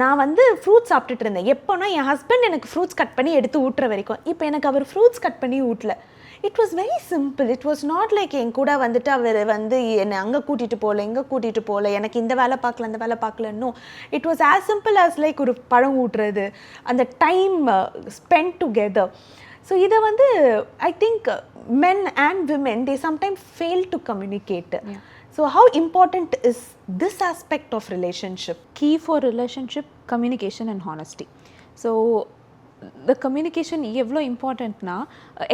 நான் வந்து ஃப்ரூட்ஸ் சாப்பிட்டுட்டு இருந்தேன். எப்போனா என் ஹஸ்பண்ட் எனக்கு ஃப்ரூட்ஸ் கட் பண்ணி எடுத்து ஊட்டுற வரைக்கும். இப்போ எனக்கு அவர் ஃப்ரூட்ஸ் கட் பண்ணி ஊட்டல. It was very simple. It was not like என் கூட வந்துட்டு அவர் வந்து என்னை அங்கே கூட்டிகிட்டு போகல, இங்கே கூட்டிகிட்டு போகல, எனக்கு இந்த வேலை பார்க்கல அந்த வேலை பார்க்கலன்னு. It was as simple as like ஒரு பழம் ஊட்டுறது, அந்த டைம் ஸ்பெண்ட் டுகெதர். ஸோ இதை வந்து I think men and women they sometimes fail to communicate. So how important is this aspect of relationship? Key for relationship, communication and honesty. So the communication எவ்வளோ இம்பார்ட்டண்ட்னா,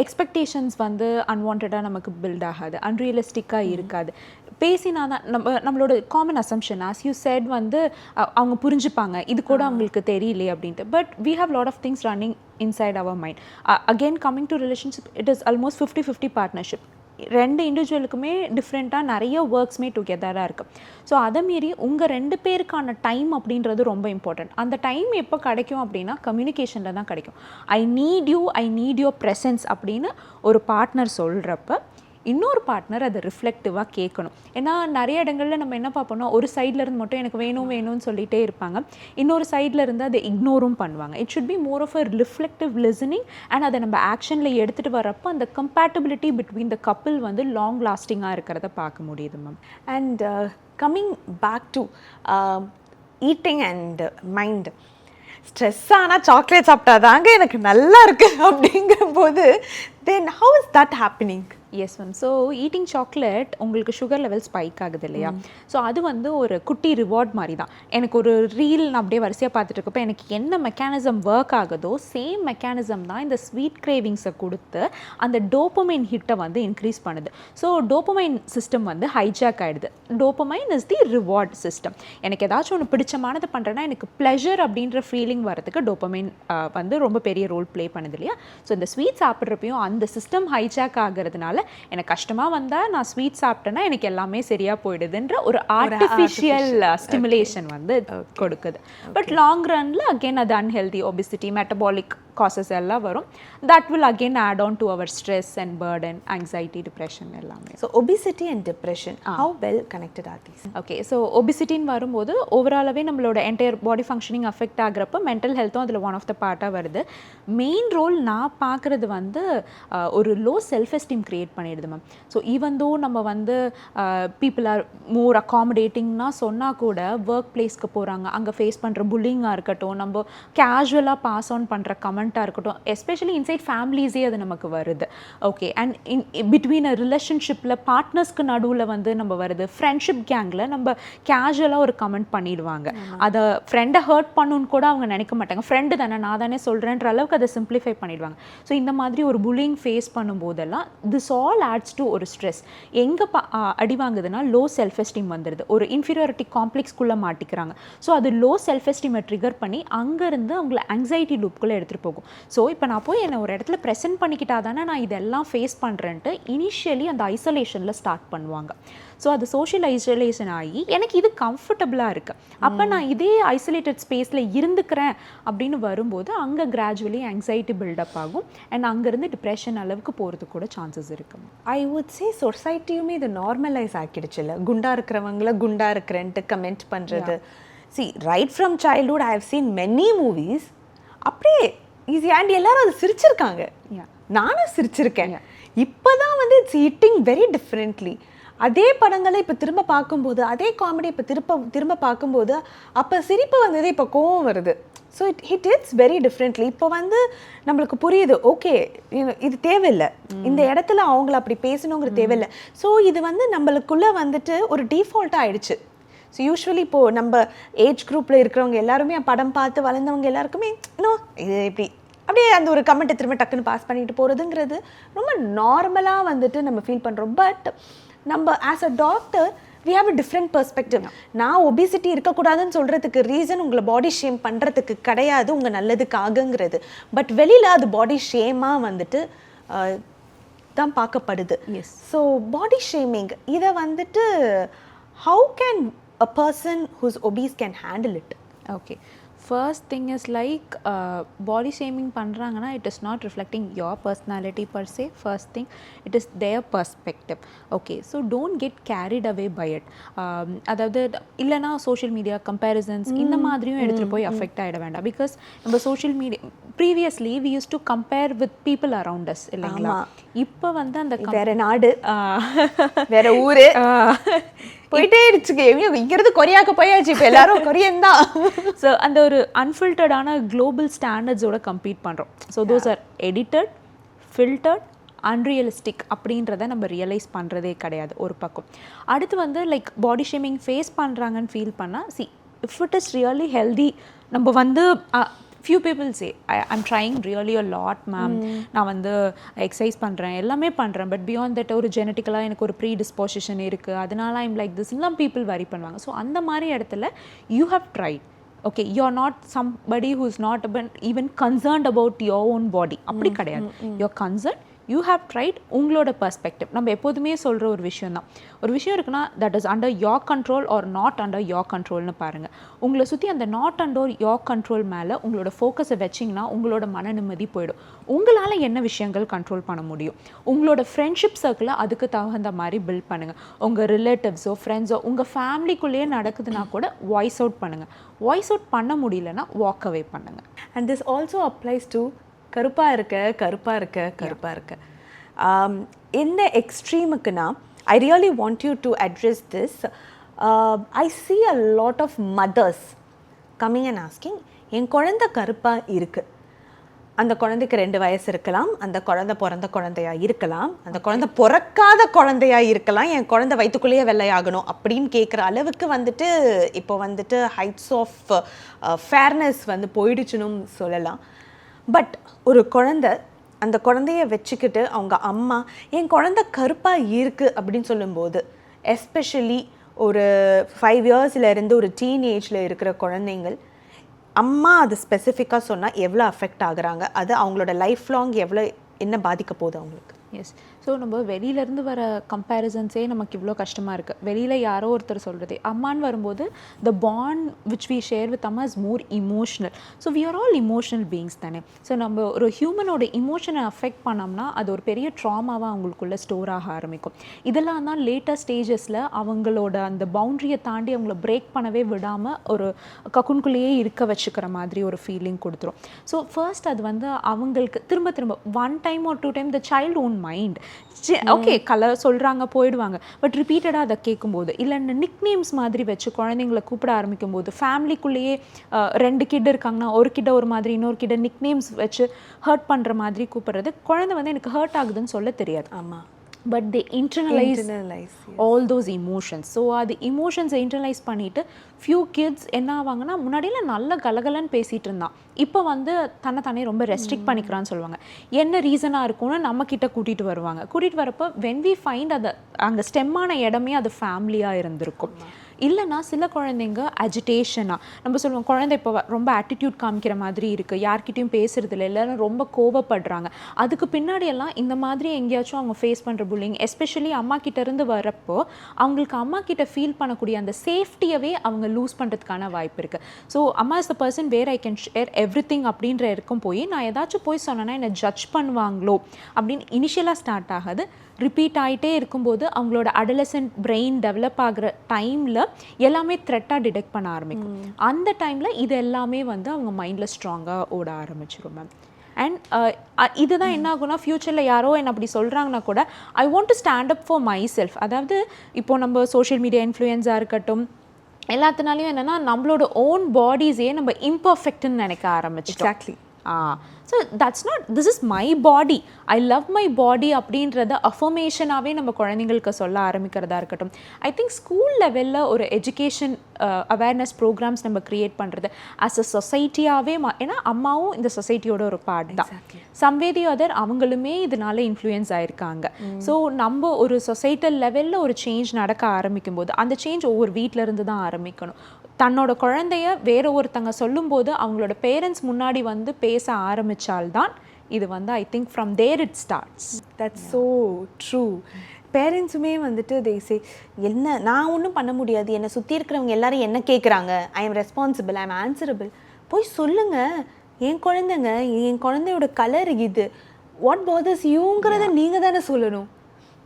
expectations வந்து அன்வான்டாக நமக்கு build ஆகாது, அன்ரியலிஸ்டிக்காக இருக்காது. பேசினா தான் நம்மளோட common assumption as you said வந்து அவங்க புரிஞ்சுப்பாங்க, இது கூட அவங்களுக்கு தெரியலையே அப்படின்ட்டு. But we have lot of things running inside our mind. Again coming to relationship, it is almost 50-50 partnership. ரெண்டு இண்டிவிஜுவலுக்குமே டிஃப்ரெண்ட்டாக நிறைய ஒர்க்ஸ்மே டுகெதராக இருக்குது. ஸோ அதை மீறி உங்கள் 2 பேருக்கான டைம் அப்படின்றது ரொம்ப இம்பார்ட்டன்ட். அந்த டைம் எப்போ கிடைக்கும் அப்படின்னா கம்யூனிகேஷனில் தான் கிடைக்கும். ஐ நீட் யுவர் ப்ரெசன்ஸ் அப்படின்னு ஒரு பார்ட்னர் சொல்கிறப்ப இன்னொரு பார்ட்னர் அதை ரிஃப்ளெக்டிவாக கேட்கணும். ஏன்னா நிறைய இடங்களில் நம்ம என்ன பார்ப்போம்னா, ஒரு சைடில் இருந்து மட்டும் எனக்கு வேணும்னு சொல்லிகிட்டே இருப்பாங்க, இன்னொரு சைடில் இருந்து அதை இக்னோரும் பண்ணுவாங்க. It should be more of a reflective listening and அதை நம்ம ஆக்ஷனில் எடுத்துகிட்டு வரப்போ அந்த கம்பேட்டபிலிட்டி பிட்வீன் த கப்பிள் வந்து லாங் லாஸ்டிங்காக இருக்கிறத பார்க்க முடியுது ma'am. And coming back to eating and mind, stress ஆனால் சாக்லேட் சாப்பிட்டாதாங்க எனக்கு நல்லா இருக்கு அப்படிங்கிற போது then how is that happening? Yes ma'am. So eating chocolate உங்களுக்கு சுகர் லெவல் ஸ்பைக் ஆகுது இல்லையா? ஸோ அது வந்து ஒரு குட்டி ரிவார்ட் மாதிரி தான். எனக்கு ஒரு ரீல் நான் அப்படியே வரிசையாக பார்த்துட்டு இருக்கப்போ எனக்கு என்ன மெக்கானிசம் ஒர்க் ஆகுதோ சேம் மெக்கானிசம் தான் இந்த ஸ்வீட் கிரேவிங்ஸை கொடுத்து அந்த டோப்பமைன் ஹிட்டை வந்து இன்க்ரீஸ் பண்ணுது. ஸோ டோப்பமைன் சிஸ்டம் வந்து ஹைஜாக் ஆகிடுது. Dopamine is the reward system. எனக்கு ஏதாச்சும் ஒன்று பிடிச்சமானதை பண்ணுறேன்னா எனக்கு ப்ளஷர் அப்படின்ற ஃபீலிங் வரதுக்கு டோப்பமைன் வந்து ரொம்ப பெரிய ரோல் ப்ளே பண்ணுது இல்லையா? ஸோ இந்த ஸ்வீட் சாப்பிட்றப்பையும் அந்த சிஸ்டம் ஹைஜாக் ஆகிறதுனால எனக்கு கஷ்டமாக வந்தால் நான் ஸ்வீட் சாப்பிட்டேன்னா எனக்கு எல்லாமே சரியாக போயிடுதுன்ற ஒரு ஆர்டிஃபிஷியல் ஸ்டிமுலேஷன் வந்து கொடுக்குது. பட் லாங் ரன்ல அகெயின் அது அன்ஹெல்தி, ஒபிசிட்டி, மெட்டபாலிக் காசஸ் எல்லாம் வரும். That will again add on to our stress and burden, anxiety, depression எல்லாமே. So obesity and depression how well connected are these? Okay, so ஒபிசிட்டின்னு வரும்போது ஓவராலாகவே நம்மளோட என்டையர் பாடி ஃபங்க்ஷனிங் அஃபெக்ட் ஆகிறப்ப mental ஹெல்த்தும் அதில் ஒன் ஆஃப் த பார்ட்டாக வருது. மெயின் ரோல் நான் பார்க்குறது வந்து ஒரு லோ செல்ஃப் எஸ்டீம் க்ரியேட் பண்ணிடுது மேம். ஸோ ஈவன் தோ நம்ம வந்து பீப்புள் ஆர் மோர் அகாமடேட்டிங்னா சொன்னால் கூட ஒர்க் பிளேஸ்க்கு போகிறாங்க, அங்கே ஃபேஸ் பண்ணுற புல்லிங்காக இருக்கட்டும், நம்ம கேஷுவலாக பாஸ் ஆன் பண்ணுற கமெண்ட் கமெண்ட்டாக இருக்கட்டும், எஸ்பெஷலி இன்சைட் ஃபேமிலிஸே அது நமக்கு வருது. ஓகே, அண்ட் பிட்வீன் அ ரிலேஷன்ஷிப்பில் பார்ட்னர்ஸ்க்கு நடுவில் வந்து நம்ம வருது. ஃப்ரெண்ட்ஷிப் கேங்கில் நம்ம கேஷுவலாக ஒரு கமெண்ட் பண்ணிடுவாங்க. அதை ஃப்ரெண்டை ஹர்ட் பண்ணுன்னு கூட அவங்க நினைக்க மாட்டாங்க. ஃப்ரெண்டு தானே, நான் தானே சொல்கிறேன்ற அளவுக்கு அதை சிம்பிளிஃபை பண்ணிடுவாங்க. ஸோ இந்த மாதிரி ஒரு புல்லிங் ஃபேஸ் பண்ணும்போதெல்லாம் திஸ் ஆல் ஆட்ஸ் டு ஒரு ஸ்ட்ரெஸ். எங்கே அடி வாங்குதுன்னா லோ செல்ஃப் எஸ்டீம் வந்துடுது. ஒரு இன்ஃபீரியாரிட்டி காம்ப்ளெக்ஸ்குள்ளே மாட்டிக்கிறாங்க. ஸோ அது லோ செல்ஃப் எஸ்டீமை ட்ரிகர் பண்ணி அங்கேருந்து அவங்கள ஆங்ஸைட்டி லூப்புக்குள்ளே எடுத்துகிட்டு போகும். ஸோ இப்போ நான் போய் என்னை ஒரு இடத்துல ப்ரெசென்ட் பண்ணிக்கிட்டா தானே நான் இதெல்லாம் ஃபேஸ் பண்ணுறேன்ட்டு இனிஷியலி அந்த ஐசோலேஷனில் ஸ்டார்ட் பண்ணுவாங்க. ஸோ அது சோஷியல் ஐசோலேஷன் ஆகி எனக்கு இது கம்ஃபர்டபுளாக இருக்குது, அப்போ நான் இதே ஐசோலேட்டட் ஸ்பேஸில் இருந்துக்கிறேன் அப்படின்னு வரும்போது அங்கே கிராஜுவலி ஆங்ஸைட்டி பில்டப் ஆகும். அண்ட் அங்கேருந்து டிப்ரெஷன் அளவுக்கு போகிறதுக்கு கூட சான்சஸ் இருக்குது. ஐ வுட் சே சொசைட்டியுமே இது நார்மலைஸ் ஆக்கிடுச்சு இல்லை? குண்டா இருக்கிறவங்கள குண்டா இருக்கிறேன்ட்டு கமெண்ட் பண்ணுறது. See, right from childhood I have seen many movies. அப்படியே ஈஸி அண்ட் எல்லாரும் அது சிரிச்சிருக்காங்க, நானும் சிரிச்சிருக்கேன். இப்போதான் வந்து இட்ஸ் ஹிட்டிங் வெரி டிஃப்ரெண்ட்லி. அதே படங்களை இப்போ திரும்ப பார்க்கும்போது, அதே காமெடி இப்போ திரும்ப பார்க்கும்போது அப்போ சிரிப்பு வந்தது, இப்போ கோவம் வருது. So it it's very differently. இப்போ வந்து நம்மளுக்கு புரியுது, ஓகே இது தேவையில்லை, இந்த இடத்துல அவங்கள அப்படி பேசணுங்கிற தேவையில்லை. ஸோ இது வந்து நம்மளுக்குள்ளே வந்துட்டு ஒரு டிஃபால்ட்டாக ஆயிடுச்சு. ஸோ யூஸ்வலி இப்போது நம்ம ஏஜ் குரூப்பில் இருக்கிறவங்க எல்லாருமே படம் பார்த்து வளர்ந்தவங்க எல்லாருக்குமே இன்னும் இது இப்படி அப்படியே அந்த ஒரு கமெண்ட்டை திரும்ப டக்குன்னு பாஸ் பண்ணிட்டு போகிறதுங்கிறது ரொம்ப நார்மலாக வந்துட்டு நம்ம ஃபீல் பண்ணுறோம். பட் நம்ம as a doctor we have a different perspective. நான் ஒபிசிட்டி இருக்கக்கூடாதுன்னு சொல்கிறதுக்கு ரீசன் உங்களை பாடி ஷேம் பண்ணுறதுக்கு கிடையாது, உங்கள் நல்லதுக்காகங்கிறது. பட் வெளியில் அது பாடி ஷேமாக வந்துட்டு தான் பார்க்கப்படுது. ஸோ பாடி ஷேமிங் இதை வந்துட்டு how can a person who's obese can handle it? Okay, first thing is like body shaming பண்றாங்கன்னா it is not reflecting your personality per se. First thing, it is their perspective. Okay, so don't get carried away by it. அதாவது இல்லைனா social media comparisons இந்த மாதிரியும் எடுத்துகிட்டு போய் affect ஆகிட வேண்டாம். Because நம்ம social media previously we use to compare with people around us இல்லைங்களா? இப்போ வந்து அந்த வேற நாடு வேற ஊரு போயிட்டே இருச்சுங்க, இங்கிறது கொரியாவுக்கு போயாச்சு, இப்போ எல்லாரும் கொரியன் தான். ஸோ அந்த ஒரு அன்ஃபில்டர்டான குளோபல் ஸ்டாண்டர்ட்ஸோட கம்பீட் பண்ணுறோம். So those are edited, filtered, unrealistic அப்படின்றத நம்ம ரியலைஸ் பண்ணுறதே கிடையாது ஒரு பக்கம். அடுத்து வந்து லைக் பாடி ஷேமிங் ஃபேஸ் பண்ணுறாங்கன்னு ஃபீல் பண்ணால், if it is really healthy, நம்ம வந்து few people say I'm trying really a lot ma'am, நான் வந்து எக்ஸசைஸ் பண்ணுறேன், எல்லாமே பண்ணுறேன், பட் பியாண்ட் தட் ஒரு ஜெனட்டிக்கலாக எனக்கு ஒரு ப்ரீ டிஸ்போசிஷன் இருக்குது, அதனால ஐம் லைக் திஸ் எல்லாம் பீப்புள் வரி பண்ணுவாங்க. ஸோ அந்த மாதிரி இடத்துல you have tried. Okay, you are not somebody who is not even concerned about your own body. அப்படி கிடையாது, you are concern, you have tried. உங்களோட பர்ஸ்பெக்டிவ் நம்ம எப்போதுமே சொல்கிற ஒரு விஷயம் தான். ஒரு விஷயம் இருக்குன்னா that is under your control or not under your கண்ட்ரோல்னு பாருங்கள். உங்களை சுற்றி அந்த நாட் அண்டர் யோர் கண்ட்ரோல் மேலே உங்களோட ஃபோக்கஸை வச்சிங்கன்னா உங்களோட மன நிம்மதி போயிடும். உங்களால் என்ன விஷயங்கள் கண்ட்ரோல் பண்ண முடியும்? உங்களோட ஃப்ரெண்ட்ஷிப் சர்க்கிளை அதுக்கு தகுந்த மாதிரி பில்ட் பண்ணுங்கள். உங்கள் ரிலேட்டிவ்ஸோ ஃப்ரெண்ட்ஸோ உங்கள் ஃபேமிலிக்குள்ளேயே நடக்குதுன்னா கூட வாய்ஸ் அவுட் பண்ணுங்கள். வாய்ஸ் அவுட் பண்ண முடியலன்னா வாக் அவே பண்ணுங்கள். And this also applies to கருப்பாக இருக்க. இந்த எக்ஸ்ட்ரீமுக்குன்னா I really want you to address this. I see a lot of mothers coming and asking, என் குழந்தை கருப்பாக இருக்குது, அந்த குழந்தைக்கு 2 வயசு இருக்கலாம், அந்த குழந்தை பிறந்த குழந்தையாக இருக்கலாம், அந்த குழந்தை பிறக்காத குழந்தையாக இருக்கலாம், என் குழந்தை வயிற்றுக்குள்ளேயே வெள்ளையாகணும் அப்படின்னு கேட்குற அளவுக்கு வந்துட்டு இப்போ வந்துட்டு ஹைட்ஸ் ஆஃப் ஃபேர்னஸ் வந்து போயிடுச்சுன்னு சொல்லலாம். பட் ஒரு குழந்தை, அந்த குழந்தைய வச்சுக்கிட்டு அவங்க அம்மா என் குழந்தை கருப்பாக இருக்குது அப்படின்னு சொல்லும்போது, எஸ்பெஷலி ஒரு 5 இயர்ஸ்லேருந்து ஒரு டீனேஜில் இருக்கிற குழந்தைங்கள் அம்மா அது ஸ்பெசிஃபிக்காக சொன்னால் எவ்வளோ அஃபெக்ட் ஆகுறாங்க, அது அவங்களோட லைஃப் லாங் எவ்வளோ என்ன பாதிக்க போகுது அவங்களுக்கு. எஸ், ஸோ நம்ம வெளியிலேருந்து வர கம்பேரிசன்ஸே நமக்கு இவ்வளோ கஷ்டமாக இருக்குது. வெளியில் யாரோ ஒருத்தர் சொல்கிறதே அம்மான்னு வரும்போது the bond which we share with அம்மா is more emotional. So we are all emotional beings தானே. ஸோ நம்ம ஒரு ஹியூமனோட இமோஷனை அஃபெக்ட் பண்ணோம்னா அது ஒரு பெரிய ட்ராமாவாக அவங்களுக்குள்ளே ஸ்டோர் ஆக ஆரம்பிக்கும். இதெல்லாம் தான் லேட்டஸ்ட் ஸ்டேஜஸில் அவங்களோட அந்த பவுண்ட்ரியை தாண்டி அவங்கள பிரேக் பண்ணவே விடாமல் ஒரு கக்குன்குள்ளேயே இருக்க வச்சுக்கிற மாதிரி ஒரு ஃபீலிங் கொடுத்துரும். ஸோ ஃபர்ஸ்ட் அது வந்து அவங்களுக்கு திரும்ப 1 time or 2 time the child won't mind. Okay colour சொல்கிறாங்க போயிடுவாங்க, பட் ரிப்பீட்டடாக அதை கேட்கும்போது இல்லை நிக் நேம்ஸ் மாதிரி வச்சு குழந்தைங்களை கூப்பிட ஆரம்பிக்கும் போது ஃபேமிலிக்குள்ளேயே 2 கிட் இருக்காங்கன்னா ஒரு கிட்ட ஒரு மாதிரி இன்னொரு கிட்ட நிக் நேம்ஸ் வச்சு ஹர்ட் பண்ணுற மாதிரி கூப்பிடுறது குழந்தை வந்து எனக்கு ஹர்ட் ஆகுதுன்னு சொல்ல தெரியாது. ஆமாம், but they internalize all those emotions. So அது இமோஷன்ஸை இன்டர்னலைஸ் பண்ணிவிட்டு ஃபியூ கிட்ஸ் என்ன ஆவாங்கன்னா முன்னாடியெல்லாம் நல்ல கலகலன்னு பேசிகிட்டு இருந்தான், இப்போ வந்து தன்னை ரொம்ப ரெஸ்ட்ரிக்ட் பண்ணிக்கிறான்னு சொல்லுவாங்க. என்ன ரீசனாக இருக்கும்னு நம்மக்கிட்ட கூட்டிகிட்டு வருவாங்க. கூட்டிகிட்டு வரப்போ when we find அதை அங்கே ஸ்டெம்மான இடமே அது ஃபேமிலியாக இருந்திருக்கும். இல்லைனா சில குழந்தைங்க அஜிடேஷனாக நம்ம சொல்லுவோம் குழந்தை இப்போ ரொம்ப ஆட்டிடியூட் காமிக்கிற மாதிரி இருக்குது, யார்கிட்டையும் பேசுறதில்ல, எல்லாரும் ரொம்ப கோவப்படுறாங்க. அதுக்கு பின்னாடியெல்லாம் இந்த மாதிரி எங்கேயாச்சும் அவங்க ஃபேஸ் பண்ணுற புல்லிங், எஸ்பெஷலி அம்மா கிட்டேருந்து வரப்போ அவங்களுக்கு அம்மா கிட்ட ஃபீல் பண்ணக்கூடிய அந்த சேஃப்டியவே அவங்க லூஸ் பண்ணுறதுக்கான வாய்ப்பு இருக்குது. ஸோ அம்மா is the person where I can share everything அப்படின்ற இருக்கும் போய் நான் ஏதாச்சும் போய் சொன்னேன்னா என்னை ஜட்ஜ் பண்ணுவாங்களோ அப்படின்னு இனிஷியலாக ஸ்டார்ட் ஆகாது. ரிப்பீட் ஆகிட்டே இருக்கும்போது அவங்களோட அடலசன்ட் பிரெயின் டெவலப் ஆகிற டைமில் எல்லாமே த்ரெட்டாக டிடெக்ட் பண்ண ஆரம்பிக்கும். அந்த டைமில் இது எல்லாமே வந்து அவங்க மைண்டில் ஸ்ட்ராங்காக ஓட ஆரம்பிச்சிடும் மேம். அண்ட் இதுதான் என்ன ஆகும்னா ஃப்யூச்சரில் யாரோ என்ன அப்படி சொல்கிறாங்கன்னா கூட I want to stand up for my self. அதாவது இப்போது நம்ம சோஷியல் மீடியா இன்ஃப்ளூயன்ஸாக இருக்கட்டும் எல்லாத்தினாலையும் என்னென்னா நம்மளோட ஓன் பாடிஸே நம்ம இம்பர்ஃபெக்ட்னு நினைக்க ஆரம்பிச்சிட்டோம். Exactly. So that's not, this is my body, I love my body அப்படின்றத அஃபர்மேஷனாகவே நம்ம குழந்தைங்களுக்கு சொல்ல ஆரம்பிக்கிறதா இருக்கட்டும். ஐ திங்க் ஸ்கூல் லெவலில் ஒரு எஜுகேஷன் அவேர்னஸ் ப்ரோக்ராம்ஸ் நம்ம க்ரியேட் பண்ணுறது ஆஸ் அ சொசைட்டியாகவே ஏன்னா அம்மாவும் இந்த சொசைட்டியோட ஒரு பார்ட் தான். சம்வேதி அதர் அவங்களுமே இதனால இன்ஃப்ளூயன்ஸ் ஆயிருக்காங்க. ஸோ நம்ம ஒரு சொசைட்டல் லெவலில் ஒரு சேஞ்ச் நடக்க ஆரம்பிக்கும் போது அந்த சேஞ்ச் ஒவ்வொரு வீட்டிலேருந்து தான் ஆரம்பிக்கணும். தன்னோட குழந்தைய வேற ஒருத்தங்க சொல்லும்போது அவங்களோட பேரண்ட்ஸ் முன்னாடி வந்து பேச ஆரம்பித்தால்தான் இது வந்து I think from there it starts. That's so true. பேரண்ட்ஸுமே வந்துட்டு தேசே என்ன நான் ஒன்றும் பண்ண முடியாது, என்னை சுற்றி இருக்கிறவங்க எல்லாரும் என்ன கேட்குறாங்க, I am responsible, I am answerable, போய் சொல்லுங்கள் என் குழந்தைங்க என் குழந்தையோட கலர் இது, வாட் பாதர்ஸ் யூங்கிறத நீங்கள் தானே சொல்லணும்.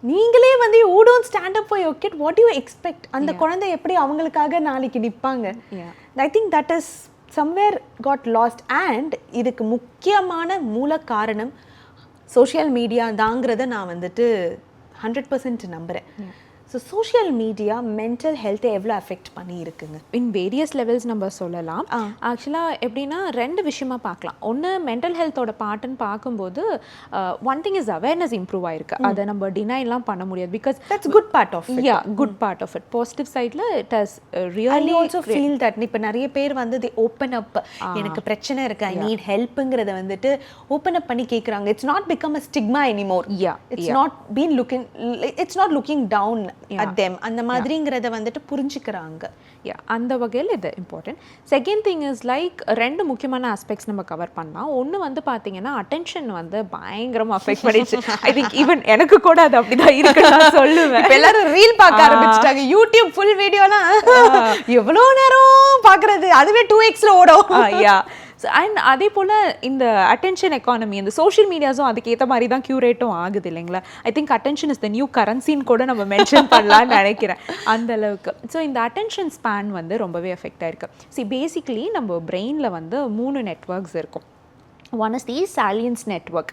நீங்களே வந்து you don't stand up for your kid, what you expect? அந்த குழந்தை எப்படி அவங்களுக்காக நாளைக்கு நிற்பாங்க? I think that is somewhere got lost. அண்ட் இதுக்கு முக்கியமான மூல காரணம் சோஷியல் மீடியா தாங்கிறத நான் வந்துட்டு 100% நம்புகிறேன். ஸோ சோஷியல் மீடியா மென்டல் ஹெல்த்தை எவ்வளோ அஃபெக்ட் பண்ணி இருக்குங்க? இன் வேரியஸ் லெவல்ஸ் நம்ம சொல்லலாம். ஆக்சுவலாக எப்படின்னா 2 விஷயமா பார்க்கலாம். ஒன்று மென்டல் ஹெல்த்தோட பார்ட்டுன்னு பார்க்கும்போது one thing is awareness improve ஆயிருக்கு. அதை நம்ம டினைலாம் பண்ண முடியாது. Because that's good part of it. Good part of it. Positive சைடில் it has really also feel that இப்போ நிறைய பேர் வந்து தி ஓப்பன் அப், எனக்கு பிரச்சனை இருக்கு, ஐ நீட் ஹெல்ப்புங்கிறத வந்துட்டு ஓப்பன் அப் பண்ணி கேட்குறாங்க. It's not become a stigma anymore. It's not been looking, it's not looking down at them அந்த மாதிரிங்கிறத வந்துட்டு புரிஞ்சுக்கிறாங்க. அந்த வகையில் இது important. Second thing is like 2 முக்கியமான ஆஸ்பெக்ட்ஸ் நம்ம கவர் பண்ணலாம். ஒன்று வந்து பார்த்தீங்கன்னா அட்டென்ஷன் வந்து பயங்கரமாக அஃபெக்ட் பண்ணிடுச்சு. ஐ திங்க் ஈவன் எனக்கு கூட அது அப்படிதான் இருக்குன்னு நான் சொல்லுவேன். இப்போ எல்லாரும் ரீல் பார்க்க ஆரம்பிச்சிட்டாங்க. யூடியூப் ஃபுல் வீடியோலாம் எவ்வளோ நேரம் பார்க்குறது, அதுவே 2x ஓடும். அண்ட் அதே போல் இந்த அட்டென்ஷன் எக்கானமி, இந்த சோஷியல் மீடியாஸும் அதுக்கேற்ற மாதிரி தான் க்யூரேட்டும் ஆகுது இல்லைங்களா? I think attention is the new கரன்சின்னு கூட நம்ம மென்ஷன் பண்ணலான்னு நினைக்கிறேன் அந்த அளவுக்கு. ஸோ இந்த அட்டென்ஷன் ஸ்பேன் வந்து ரொம்பவே எஃபெக்ட் ஆயிருக்கு. பேசிக்கலி நம்ம பிரெயினில் வந்து 3 நெட்வொர்க்ஸ் இருக்கும். One is the salience network,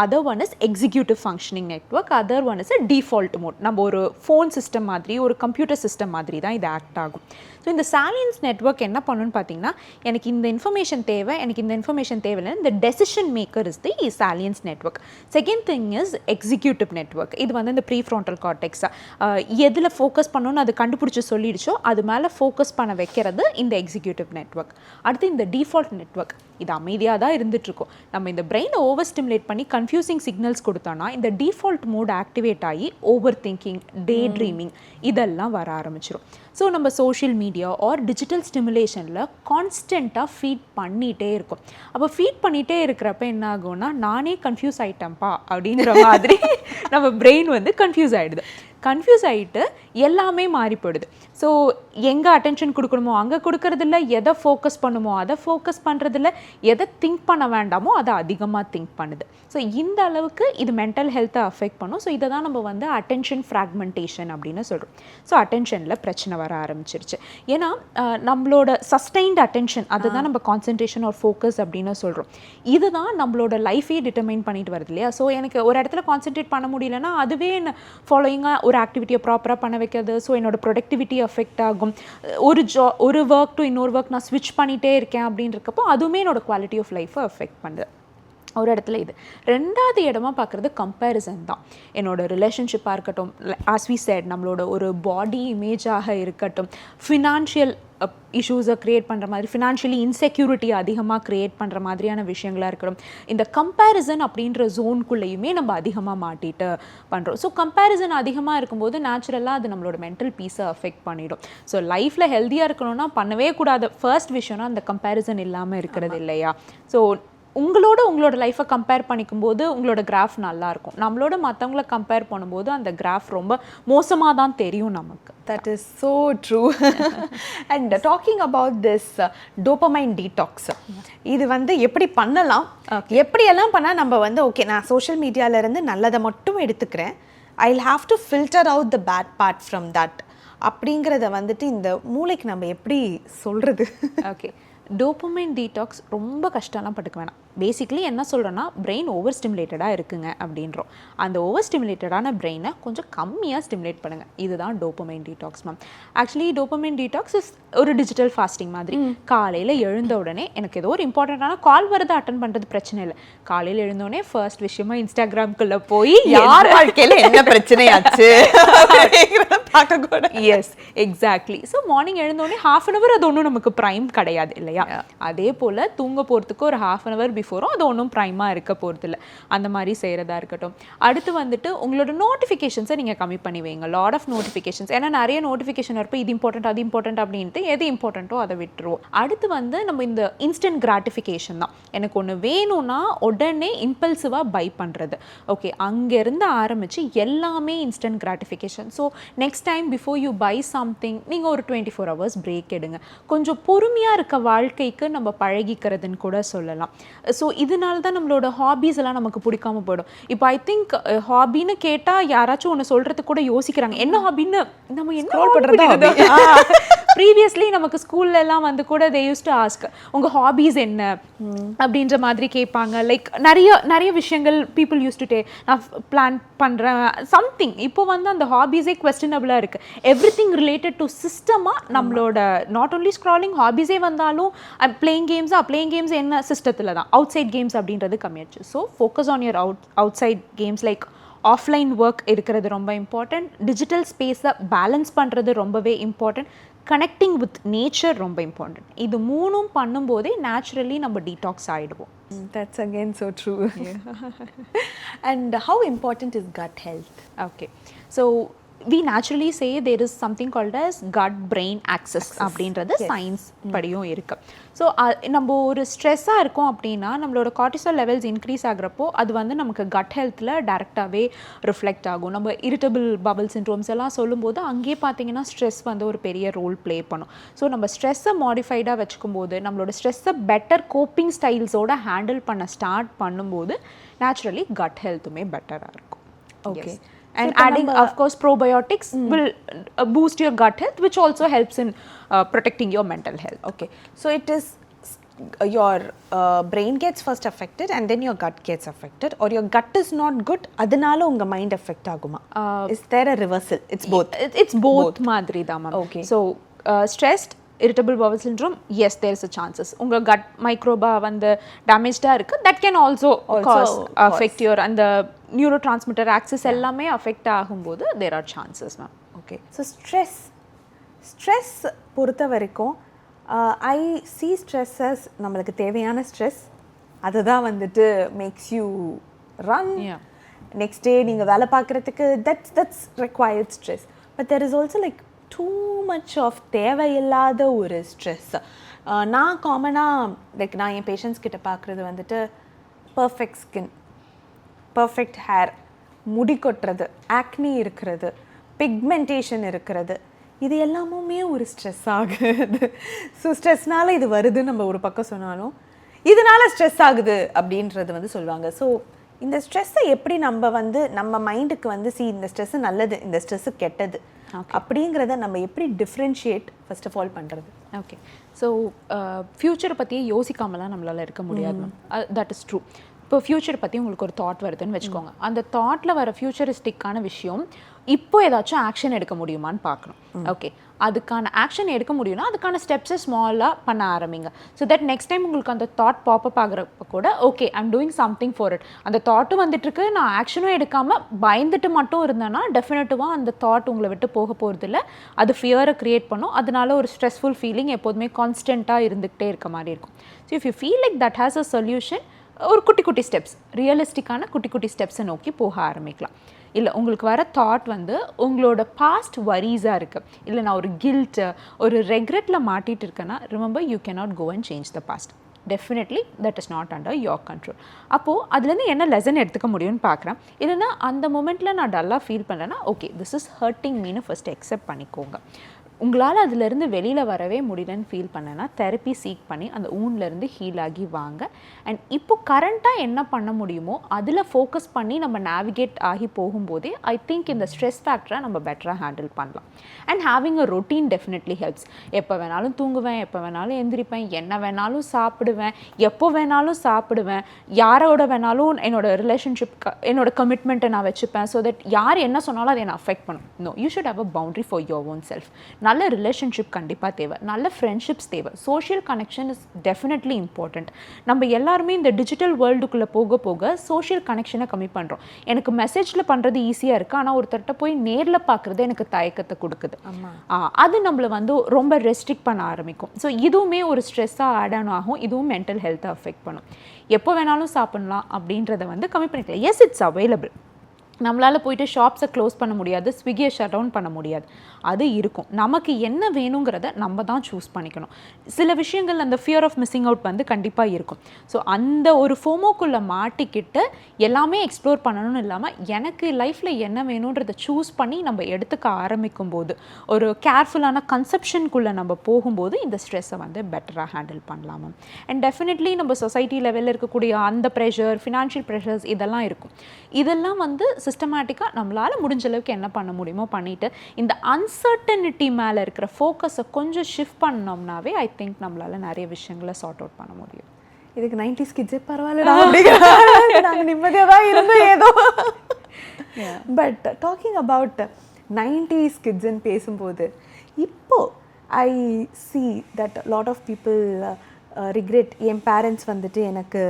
other one is executive functioning network, other one is a default mode. நம்ம ஒரு ஃபோன் சிஸ்டம் மாதிரி ஒரு கம்ப்யூட்டர் சிஸ்டம் மாதிரி தான் இது ஆக்ட் ஆகும். ஸோ இந்த சாலியன்ஸ் நெட்வொர்க் என்ன பண்ணணும்னு பார்த்தீங்கன்னா எனக்கு இந்த இன்ஃபர்மேஷன் தேவை, எனக்கு இந்த இன்ஃபர்மேஷன் தேவையில்லை, இந்த decision maker is the salience network. Second thing is executive network. இது வந்து இந்த ப்ரீ ஃப்ரான்டல் கார்டெக்ஸ், எதில் ஃபோக்கஸ் பண்ணணும்னு அது கண்டுபிடிச்சி சொல்லிடுச்சோ அது மேலே ஃபோக்கஸ் பண்ண வைக்கிறது இந்த எக்ஸிக்யூட்டிவ் நெட்வொர்க். அடுத்து இந்த டிஃபால்ட் நெட்வொர்க், இது அமைதியாக தான் இருந்துகிட்ருக்கோம். நம்ம இந்த பிரெயினை ஓவர் ஸ்டிமுலேட் பண்ணி கன்ஃபியூசிங் சிக்னல்ஸ் கொடுத்தோன்னா இந்த டிஃபால்ட் மோட் ஆக்டிவேட் ஆகி ஓவர் திங்கிங், டே ட்ரீமிங் இதெல்லாம் வர ஆரம்பிச்சிடும். ஸோ நம்ம சோஷியல் மீடியா ஆர் டிஜிட்டல் ஸ்டிமுலேஷனில் கான்ஸ்டண்ட்டாக ஃபீட் பண்ணிகிட்டே இருக்கும். அப்போ ஃபீட் பண்ணிகிட்டே இருக்கிறப்ப என்ன ஆகும்னா நானே கன்ஃபியூஸ் ஆகிட்டேன்ப்பா அப்படின்ற மாதிரி நம்ம பிரெயின் வந்து கன்ஃபியூஸ் ஆகிடுது. கன்ஃபியூஸ் ஆகிட்டு எல்லாமே மாறி போயிடுது. ஸோ எங்கே அட்டென்ஷன் கொடுக்கணுமோ அங்கே கொடுக்கறதில்ல, எதை ஃபோக்கஸ் பண்ணுமோ அதை ஃபோக்கஸ் பண்ணுறதில்ல, எதை திங்க் பண்ண வேண்டாமோ அதை அதிகமாக திங்க் பண்ணுது. ஸோ இந்த அளவுக்கு இது மென்டல் ஹெல்த்தை அஃபெக்ட் பண்ணும். ஸோ இதை தான் நம்ம வந்து அட்டென்ஷன் ஃப்ராக்மெண்டேஷன் அப்படின்னு சொல்கிறோம். ஸோ அட்டென்ஷனில் பிரச்சனை வர ஆரம்பிச்சிருச்சு. ஏன்னா நம்மளோட சஸ்டைன்ட் அட்டென்ஷன், அதை தான் நம்ம கான்சன்ட்ரேஷன் ஆர் ஃபோக்கஸ் அப்படின்னு சொல்கிறோம். இதுதான் நம்மளோட லைஃபே டிட்டர்மைன் பண்ணிட்டு வருது இல்லையா? ஸோ எனக்கு ஒரு இடத்துல கான்சென்ட்ரேட் பண்ண முடியலன்னா அதுவே என்ன ஃபாலோயிங்காக ஒரு ஆக்டிவிட்டியை ப்ராப்பராக பண்ண வைக்கிறது. ஸோ என்னோட ப்ரொடக்டிவிட்டி அஃபெக்ட் ஆகும். ஒரு ஒர்க் டு இன்னொரு ஒர்க் நான் ஸ்விட்ச் பண்ணிகிட்டே இருக்கேன் அப்படின்றக்கப்போ அதுவுமே என்னோட குவாலிட்டி ஆஃப் லைஃப்பை அஃபெக்ட் பண்ணுது. ஒரு இடத்துல இது. ரெண்டாவது இடமா பார்க்குறது கம்பேரிசன் தான். என்னோட ரிலேஷன்ஷிப்பாக இருக்கட்டும், ஆஸ் வி செட் நம்மளோட ஒரு பாடி இமேஜாக இருக்கட்டும், ஃபினான்ஷியல் இஷ்யூஸை க்ரியேட் பண்ணுற மாதிரி, ஃபினான்ஷியலி இன்செக்யூரிட்டி அதிகமாக க்ரியேட் பண்ணுற மாதிரியான விஷயங்களாக இருக்கட்டும், இந்த கம்பேரிசன் அப்படின்ற ஜோனுக்குள்ளேயுமே நம்ம அதிகமாக மாட்டிட்டு பண்ணுறோம். ஸோ கம்பேரிசன் அதிகமாக இருக்கும்போது நேச்சுரலாக அது நம்மளோட மென்டல் பீஸை அஃபெக்ட் பண்ணிடும். ஸோ லைஃப்பில் ஹெல்த்தியாக இருக்கணும்னா பண்ணவே கூடாத ஃபர்ஸ்ட் விஷயம்னா அந்த கம்பேரிசன் இல்லாமல் இருக்கிறது இல்லையா? ஸோ உங்களோட லைஃப்பை கம்பேர் பண்ணிக்கும்போது உங்களோட கிராஃப் நல்லாயிருக்கும். நம்மளோட மற்றவங்கள கம்பேர் பண்ணும்போது அந்த கிராஃப் ரொம்ப மோசமாக தான் தெரியும் நமக்கு. That is so true. And talking about this dopamine detox, இது வந்து எப்படி பண்ணலாம், எப்படியெல்லாம் பண்ணால் நம்ம வந்து ஓகே நான் சோஷியல் மீடியாவிலேருந்து நல்லதை மட்டும் எடுத்துக்கிறேன், I'll have to filter out the bad part from that அப்படிங்கிறத வந்துட்டு இந்த மூளைக்கு நம்ம எப்படி சொல்கிறது? ஓகே, டோபமைன் டீடாக்ஸ் ரொம்ப கஷ்டம்லாம் பட்டுக்க வேணாம். பேசிக்லி என்ன சொல்கிறோன்னா பிரெயின் ஓவர் ஸ்டிமுலேட்டடாக இருக்குங்க அப்படின்றோம். அந்த ஓவர் ஸ்டிமுலேட்டடான பிரெயினை கொஞ்சம் கம்மியாக ஸ்டிமுலேட் பண்ணுங்கள். இதுதான் dopamine detox ma'am. Actually dopamine detox is ஒரு டிஜிட்டல் ஃபாஸ்டிங் மாதிரி. காலையில் எழுந்த உடனே எனக்கு ஏதோ ஒரு இம்பார்ட்டண்ட்டான கால் வருது, அட்டன் பண்ணுறது பிரச்சனை இல்லை. காலையில் எழுந்தோடனே ஃபர்ஸ்ட் விஷயமா இன்ஸ்டாகிராம்குள்ளே போய் யார் வாழ்க்கையில் என்ன பிரச்சனையாச்சு பார்க்கக்கூட. Yes, exactly. ஸோ மார்னிங் எழுந்தோடனே ½ அன் அவர் அது ஒன்றும் நமக்கு ப்ரைம் கிடையாது இல்லையா? அதே போல் தூங்க போகிறதுக்கு ஒரு ½ அன் அவர் பிஃபோரும் அது ஒன்றும் ப்ரைமாக இருக்க போகிறது இல்லை. அந்த மாதிரி செய்கிறதா இருக்கட்டும். அடுத்து வந்துட்டு உங்களோட நோட்டிஃபிகேஷன்ஸை நீங்கள் கம்மி பண்ணி வைங்க. லாட் ஆஃப் நோட்டிஃபிகேஷன்ஸ், ஏன்னா நிறைய நோட்டிஃபிகேஷன் இருப்போம், இது இம்பார்ட்டன்ட் அது இம்பார்ட்டன்ட் அப்படின்ட்டு எது இம்பார்ட்டண்ட்டோ அதை விட்டுருவோம். அடுத்து வந்து நம்ம இந்த இன்ஸ்டன்ட் கிராட்டிஃபிகேஷன் தான். எனக்கு ஒன்று வேணும்னா உடனே இம்பல்சிவாக பை பண்ணுறது. ஓகே, அங்கேருந்து ஆரம்பித்து எல்லாமே instant gratification. So next time before you buy something நீங்கள் ஒரு 24 hours பிரேக் எடுங்க. கொஞ்சம் பொறுமையாக இருக்க வாழ்க்கைக்கு நம்ம பழகிக்கிறதுன்னு கூட சொல்லலாம். ஸோ இதனால தான் நம்மளோட ஹாபீஸ் எல்லாம் நமக்கு பிடிக்காம போயிடும். இப்போ ஐ திங்க் ஹாபின்னு கேட்டால் யாராச்சும் ஒன்று சொல்கிறதுக்கு கூட யோசிக்கிறாங்க. என்ன ஹாபின்னு நம்ம என்ன பண்ணுறது? ப்ரீவியஸ்லி நமக்கு ஸ்கூல்ல எல்லாம் வந்து கூட தே யூஸ்ட் டு ஆஸ்க் உங்கள் ஹாபீஸ் என்ன அப்படின்ற மாதிரி கேட்பாங்க. லைக் நிறைய விஷயங்கள் பீப்புள் யூஸ் டு நான் பிளான் பண்ணுறேன் சம்திங். இப்போ வந்து அந்த ஹாபீஸே குவெஸ்டினபிளாக இருக்குது. எவ்ரி திங் ரிலேட்டட் டு சிஸ்டமாக நம்மளோட நாட் ஓன்லி ஸ்க்ராலிங் ஹாபீஸே வந்தாலும் பிளேயிங் கேம்ஸ் என்ன சிஸ்டத்தில் தான், அவுட் சைட் கேம்ஸ் அப்படின்றது கம்மியாச்சு. So focus on your outside games. Like offline work இருக்கிறது ரொம்ப இம்பார்ட்டண்ட். டிஜிட்டல் ஸ்பேஸை பேலன்ஸ் பண்ணுறது ரொம்பவே இம்பார்ட்டண்ட். கனெக்டிங் வித் நேச்சர் ரொம்ப இம்பார்ட்டண்ட். இது மூணும் பண்ணும்போதே நேச்சுரலி நம்ம டீடாக்ஸ் ஆகிடுவோம். That's again so true. And how important is gut health? Okay, so we naturally say there is something called as gut brain axis அப்படின்றது science படியும் இருக்கு. So நம்ம ஒரு ஸ்ட்ரெஸ்ஸாக இருக்கோம் அப்படின்னா நம்மளோட கார்டிசால் லெவல்ஸ் இன்க்ரீஸ் ஆகிறப்போ அது வந்து நமக்கு கட் ஹெல்த்தில் டேரெக்டாகவே ரிஃப்ளெக்ட் ஆகும். நம்ம இரிட்டபிள் பபிள் சிண்ட்ரோம்ஸ் எல்லாம் சொல்லும்போது அங்கேயே பார்த்தீங்கன்னா ஸ்ட்ரெஸ் வந்து ஒரு பெரிய ரோல் ப்ளே பண்ணும். ஸோ நம்ம ஸ்ட்ரெஸ்ஸை மாடிஃபைடாக வச்சுக்கும் போது நம்மளோட ஸ்ட்ரெஸ்ஸை பெட்டர் கோப்பிங் ஸ்டைல்ஸோட ஹேண்டில் பண்ண ஸ்டார்ட் பண்ணும்போது நேச்சுரலி கட் ஹெல்த்துமே பெட்டராக இருக்கும். Okay. And adding of course probiotics will boost your gut health, which also helps in protecting your mental health. Okay, so it is your brain gets first affected and then your gut gets affected, or your gut is not good adanalo unga mind affect aguma? Is there a reversal? It's both. It's both madri da ma'am. Okay, so stressed irritable bowel syndrome, yes, there is a chances unga gut microba வந்து damaged இருக்கு, that can also cause affect your and the neurotransmitter axis எல்லாமே affect ஆகும்போது there are chances ma'am. Okay, so stress பொறுத்த வரைக்கும் I see stress as நம்மளுக்கு தேவையான stress அதுதான் வந்துட்டு makes you run. Next day நீங்க வேலை பார்க்கறதுக்கு that's required stress, but there is also like too much of தேவையில்லாத ஒரு ஸ்ட்ரெஸ். நான் காமனாக லைக் நான் என் பேஷண்ட்ஸ் கிட்ட பார்க்குறது வந்துட்டு பர்ஃபெக்ட் ஸ்கின், பர்ஃபெக்ட் ஹேர், முடி கொட்டுறது, ஆக்னி இருக்கிறது, பிக்மெண்டேஷன் இருக்கிறது, இது எல்லாமுமே ஒரு ஸ்ட்ரெஸ் ஆகுது. ஸோ ஸ்ட்ரெஸ்னால இது வருதுன்னு நம்ம ஒரு பக்கம் சொன்னாலும் இதனால ஸ்ட்ரெஸ் ஆகுது அப்படின்றது வந்து சொல்லுவாங்க. ஸோ இந்த ஸ்ட்ரெஸ்ஸை எப்படி நம்ம வந்து நம்ம மைண்டுக்கு வந்து இந்த ஸ்ட்ரெஸ்ஸு நல்லது, இந்த ஸ்ட்ரெஸ்ஸு கெட்டது அப்படிங்கிறத நம்ம எப்படி டிஃப்ரென்ஷியேட் ஃபர்ஸ்ட் ஆஃப் ஆல் பண்ணுறது? ஓகே, ஸோ ஃப்யூச்சரை பற்றியே யோசிக்காமலாம் நம்மளால் இருக்க முடியாது. That is true. இப்போ ஃப்யூச்சர் பற்றி உங்களுக்கு ஒரு தாட் வருதுன்னு வச்சுக்கோங்க. அந்த தாட்டில் வர ஃப்யூச்சரிஸ்டிக்கான விஷயம் இப்போ ஏதாச்சும் ஆக்ஷன் எடுக்க முடியுமான்னு பார்க்கணும். ஓகே, அதுக்கான ஆக்ஷன் எடுக்க முடியும்னா அதுக்கான ஸ்டெப்ஸை ஸ்மாலாக பண்ண ஆரம்பிங்க. ஸோ தட் நெக்ஸ்ட் டைம் உங்களுக்கு அந்த தாட் பாப்பப் ஆகிறப்ப கூட okay I'm doing something for it, அந்த தாட்டும் வந்துட்டுருக்கு, நான் ஆக்ஷனும் எடுக்காமல் பயந்துட்டு மட்டும் இருந்தேன்னா டெஃபினட்டிவாக அந்த தாட் உங்களை விட்டு போக போகிறது இல்லை. அது ஃபியரை க்ரியேட் பண்ணும். அதனால ஒரு ஸ்ட்ரெஸ்ஃபுல் ஃபீலிங் எப்போதுமே கான்ஸ்டண்ட்டாக இருந்துகிட்டே இருக்க மாதிரி இருக்கும். So if you feel like that has a solution, ஒரு குட்டி குட்டி ஸ்டெப்ஸ், ரியலிஸ்டிக்கான குட்டி குட்டி ஸ்டெப்ஸை நோக்கி போக ஆரம்பிக்கலாம். இல்லை உங்களுக்கு வர தாட் வந்து உங்களோட பாஸ்ட் வரிஸாக இருக்குது, இல்லை நான் ஒரு கில்ட்டு ஒரு ரெக்ரெட்டில் மாட்டிகிட்டு இருக்கேன்னா remember you cannot go and change the past. Definitely that is not under your control. அப்போது அதுலேருந்து என்ன லெசன் எடுத்துக்க முடியும்னு பார்க்குறேன். இல்லைன்னா அந்த மொமெண்ட்டில் நான் டல்லாக ஃபீல் பண்ணுறேன்னா ஓகே திஸ் இஸ் ஹர்ட்டிங் மீன்னு ஃபஸ்ட்டு அக்செப்ட் பண்ணிக்கோங்க. உங்களால் அதிலேருந்து வெளியில் வரவே முடியலன்னு ஃபீல் பண்ணேன்னா தெரப்பி சீக் பண்ணி அந்த ஊன்லேருந்து ஹீல் ஆகி வாங்க. அண்ட் இப்போ கரண்ட்டாக என்ன பண்ண முடியுமோ அதில் ஃபோக்கஸ் பண்ணி நம்ம நேவிகேட் ஆகி போகும்போதே ஐ திங்க் இந்த ஸ்ட்ரெஸ் ஃபேக்டரை நம்ம பெட்டராக ஹேண்டில் பண்ணலாம். And having a routine definitely helps. எப்போ வேணாலும் தூங்குவேன், எப்போ வேணாலும் எந்திரிப்பேன், என்ன வேணாலும் சாப்பிடுவேன், எப்போ வேணாலும் சாப்பிடுவேன், யாரோட வேணாலும் என்னோட ரிலேஷன்ஷிப் என்னோட கமிட்மெண்ட்டை நான் வச்சுப்பேன். ஸோ தட் யார் என்ன சொன்னாலும் அதை என்னை அஃபெக்ட் பண்ணும். No, you should have a boundary for your own self. நல்ல ரிலேஷன்ஷிப் கண்டிப்பாக தேவை, நல்ல ஃப்ரெண்ட்ஷிப்ஸ் தேவை, social connection is definitely important. நம்ம எல்லாருமே இந்த டிஜிட்டல் வேர்ல்டுக்குள்ளே போக போக சோஷியல் கனெக்ஷனை கம்மி பண்ணுறோம். எனக்கு மெசேஜில் பண்ணுறது ஈஸியாக இருக்குது, ஆனால் ஒருத்தர்கிட்ட போய் நேரில் பார்க்குறது எனக்கு தயக்கத்தை கொடுக்குது. அது நம்மளை வந்து ரொம்ப ரெஸ்ட்ரிக்ட் பண்ண ஆரம்பிக்கும். ஸோ இதுவுமே ஒரு ஸ்ட்ரெஸ்ஸாக ஆட் ஆன் ஆகும், இதுவும் மென்டல் ஹெல்த்தை அஃபெக்ட் பண்ணும். எப்போ வேணாலும் சாப்பிட்லாம் அப்படின்றத வந்து கம்மி பண்ணிக்கலாம். Yes, it's available. நம்மளால் போயிட்டு ஷாப்ஸை க்ளோஸ் பண்ண முடியாது, ஸ்விக்கியை ஷட் டவுன் பண்ண முடியாது, அது இருக்கும். நமக்கு என்ன வேணுங்கிறத நம்ம தான் சூஸ் பண்ணிக்கணும். சில விஷயங்கள் அந்த ஃபியர் ஆஃப் மிஸ்ஸிங் அவுட் வந்து கண்டிப்பாக இருக்கும். ஸோ அந்த ஒரு ஃபோமோக்குள்ளே மாட்டிக்கிட்டு எல்லாமே எக்ஸ்ப்ளோர் பண்ணணும்னு இல்லாமல் எனக்கு லைஃப்பில் என்ன வேணுன்றதை சூஸ் பண்ணி நம்ம எடுத்துக்க ஆரம்பிக்கும் போது, ஒரு கேர்ஃபுல்லான கன்செப்ஷனுக்குள்ளே நம்ம போகும்போது இந்த ஸ்ட்ரெஸ்ஸை வந்து பெட்டராக ஹேண்டில் பண்ணலாமா. அண்ட் டெஃபினெட்லி நம்ம சொசைட்டி லெவலில் இருக்கக்கூடிய அந்த ப்ரெஷர், ஃபினான்ஷியல் ப்ரெஷர்ஸ் இதெல்லாம் இருக்கும். இதெல்லாம் வந்து சிஸ்டமேட்டிக்காக நம்மளால் முடிஞ்ச அளவுக்கு என்ன பண்ண முடியுமோ பண்ணிவிட்டு இந்த அன்சர்டனிட்டி மேலே இருக்கிற ஃபோக்கஸை கொஞ்சம் ஷிஃப்ட் பண்ணோம்னாவே ஐ திங்க் நம்மளால் நிறைய விஷயங்களை சார்ட் அவுட் பண்ண முடியும். இதுக்கு 90s கிட்ஸே பரவாயில்ல, நாங்கள் நிம்மதியாக தான் இருந்தோம் ஏதோ. பட் டாக்கிங் அபவுட் 90s கிட்ஸ்ன்னு பேசும்போது இப்போது I see that lot of people regret. என் பேரண்ட்ஸ் வந்துட்டு எனக்கு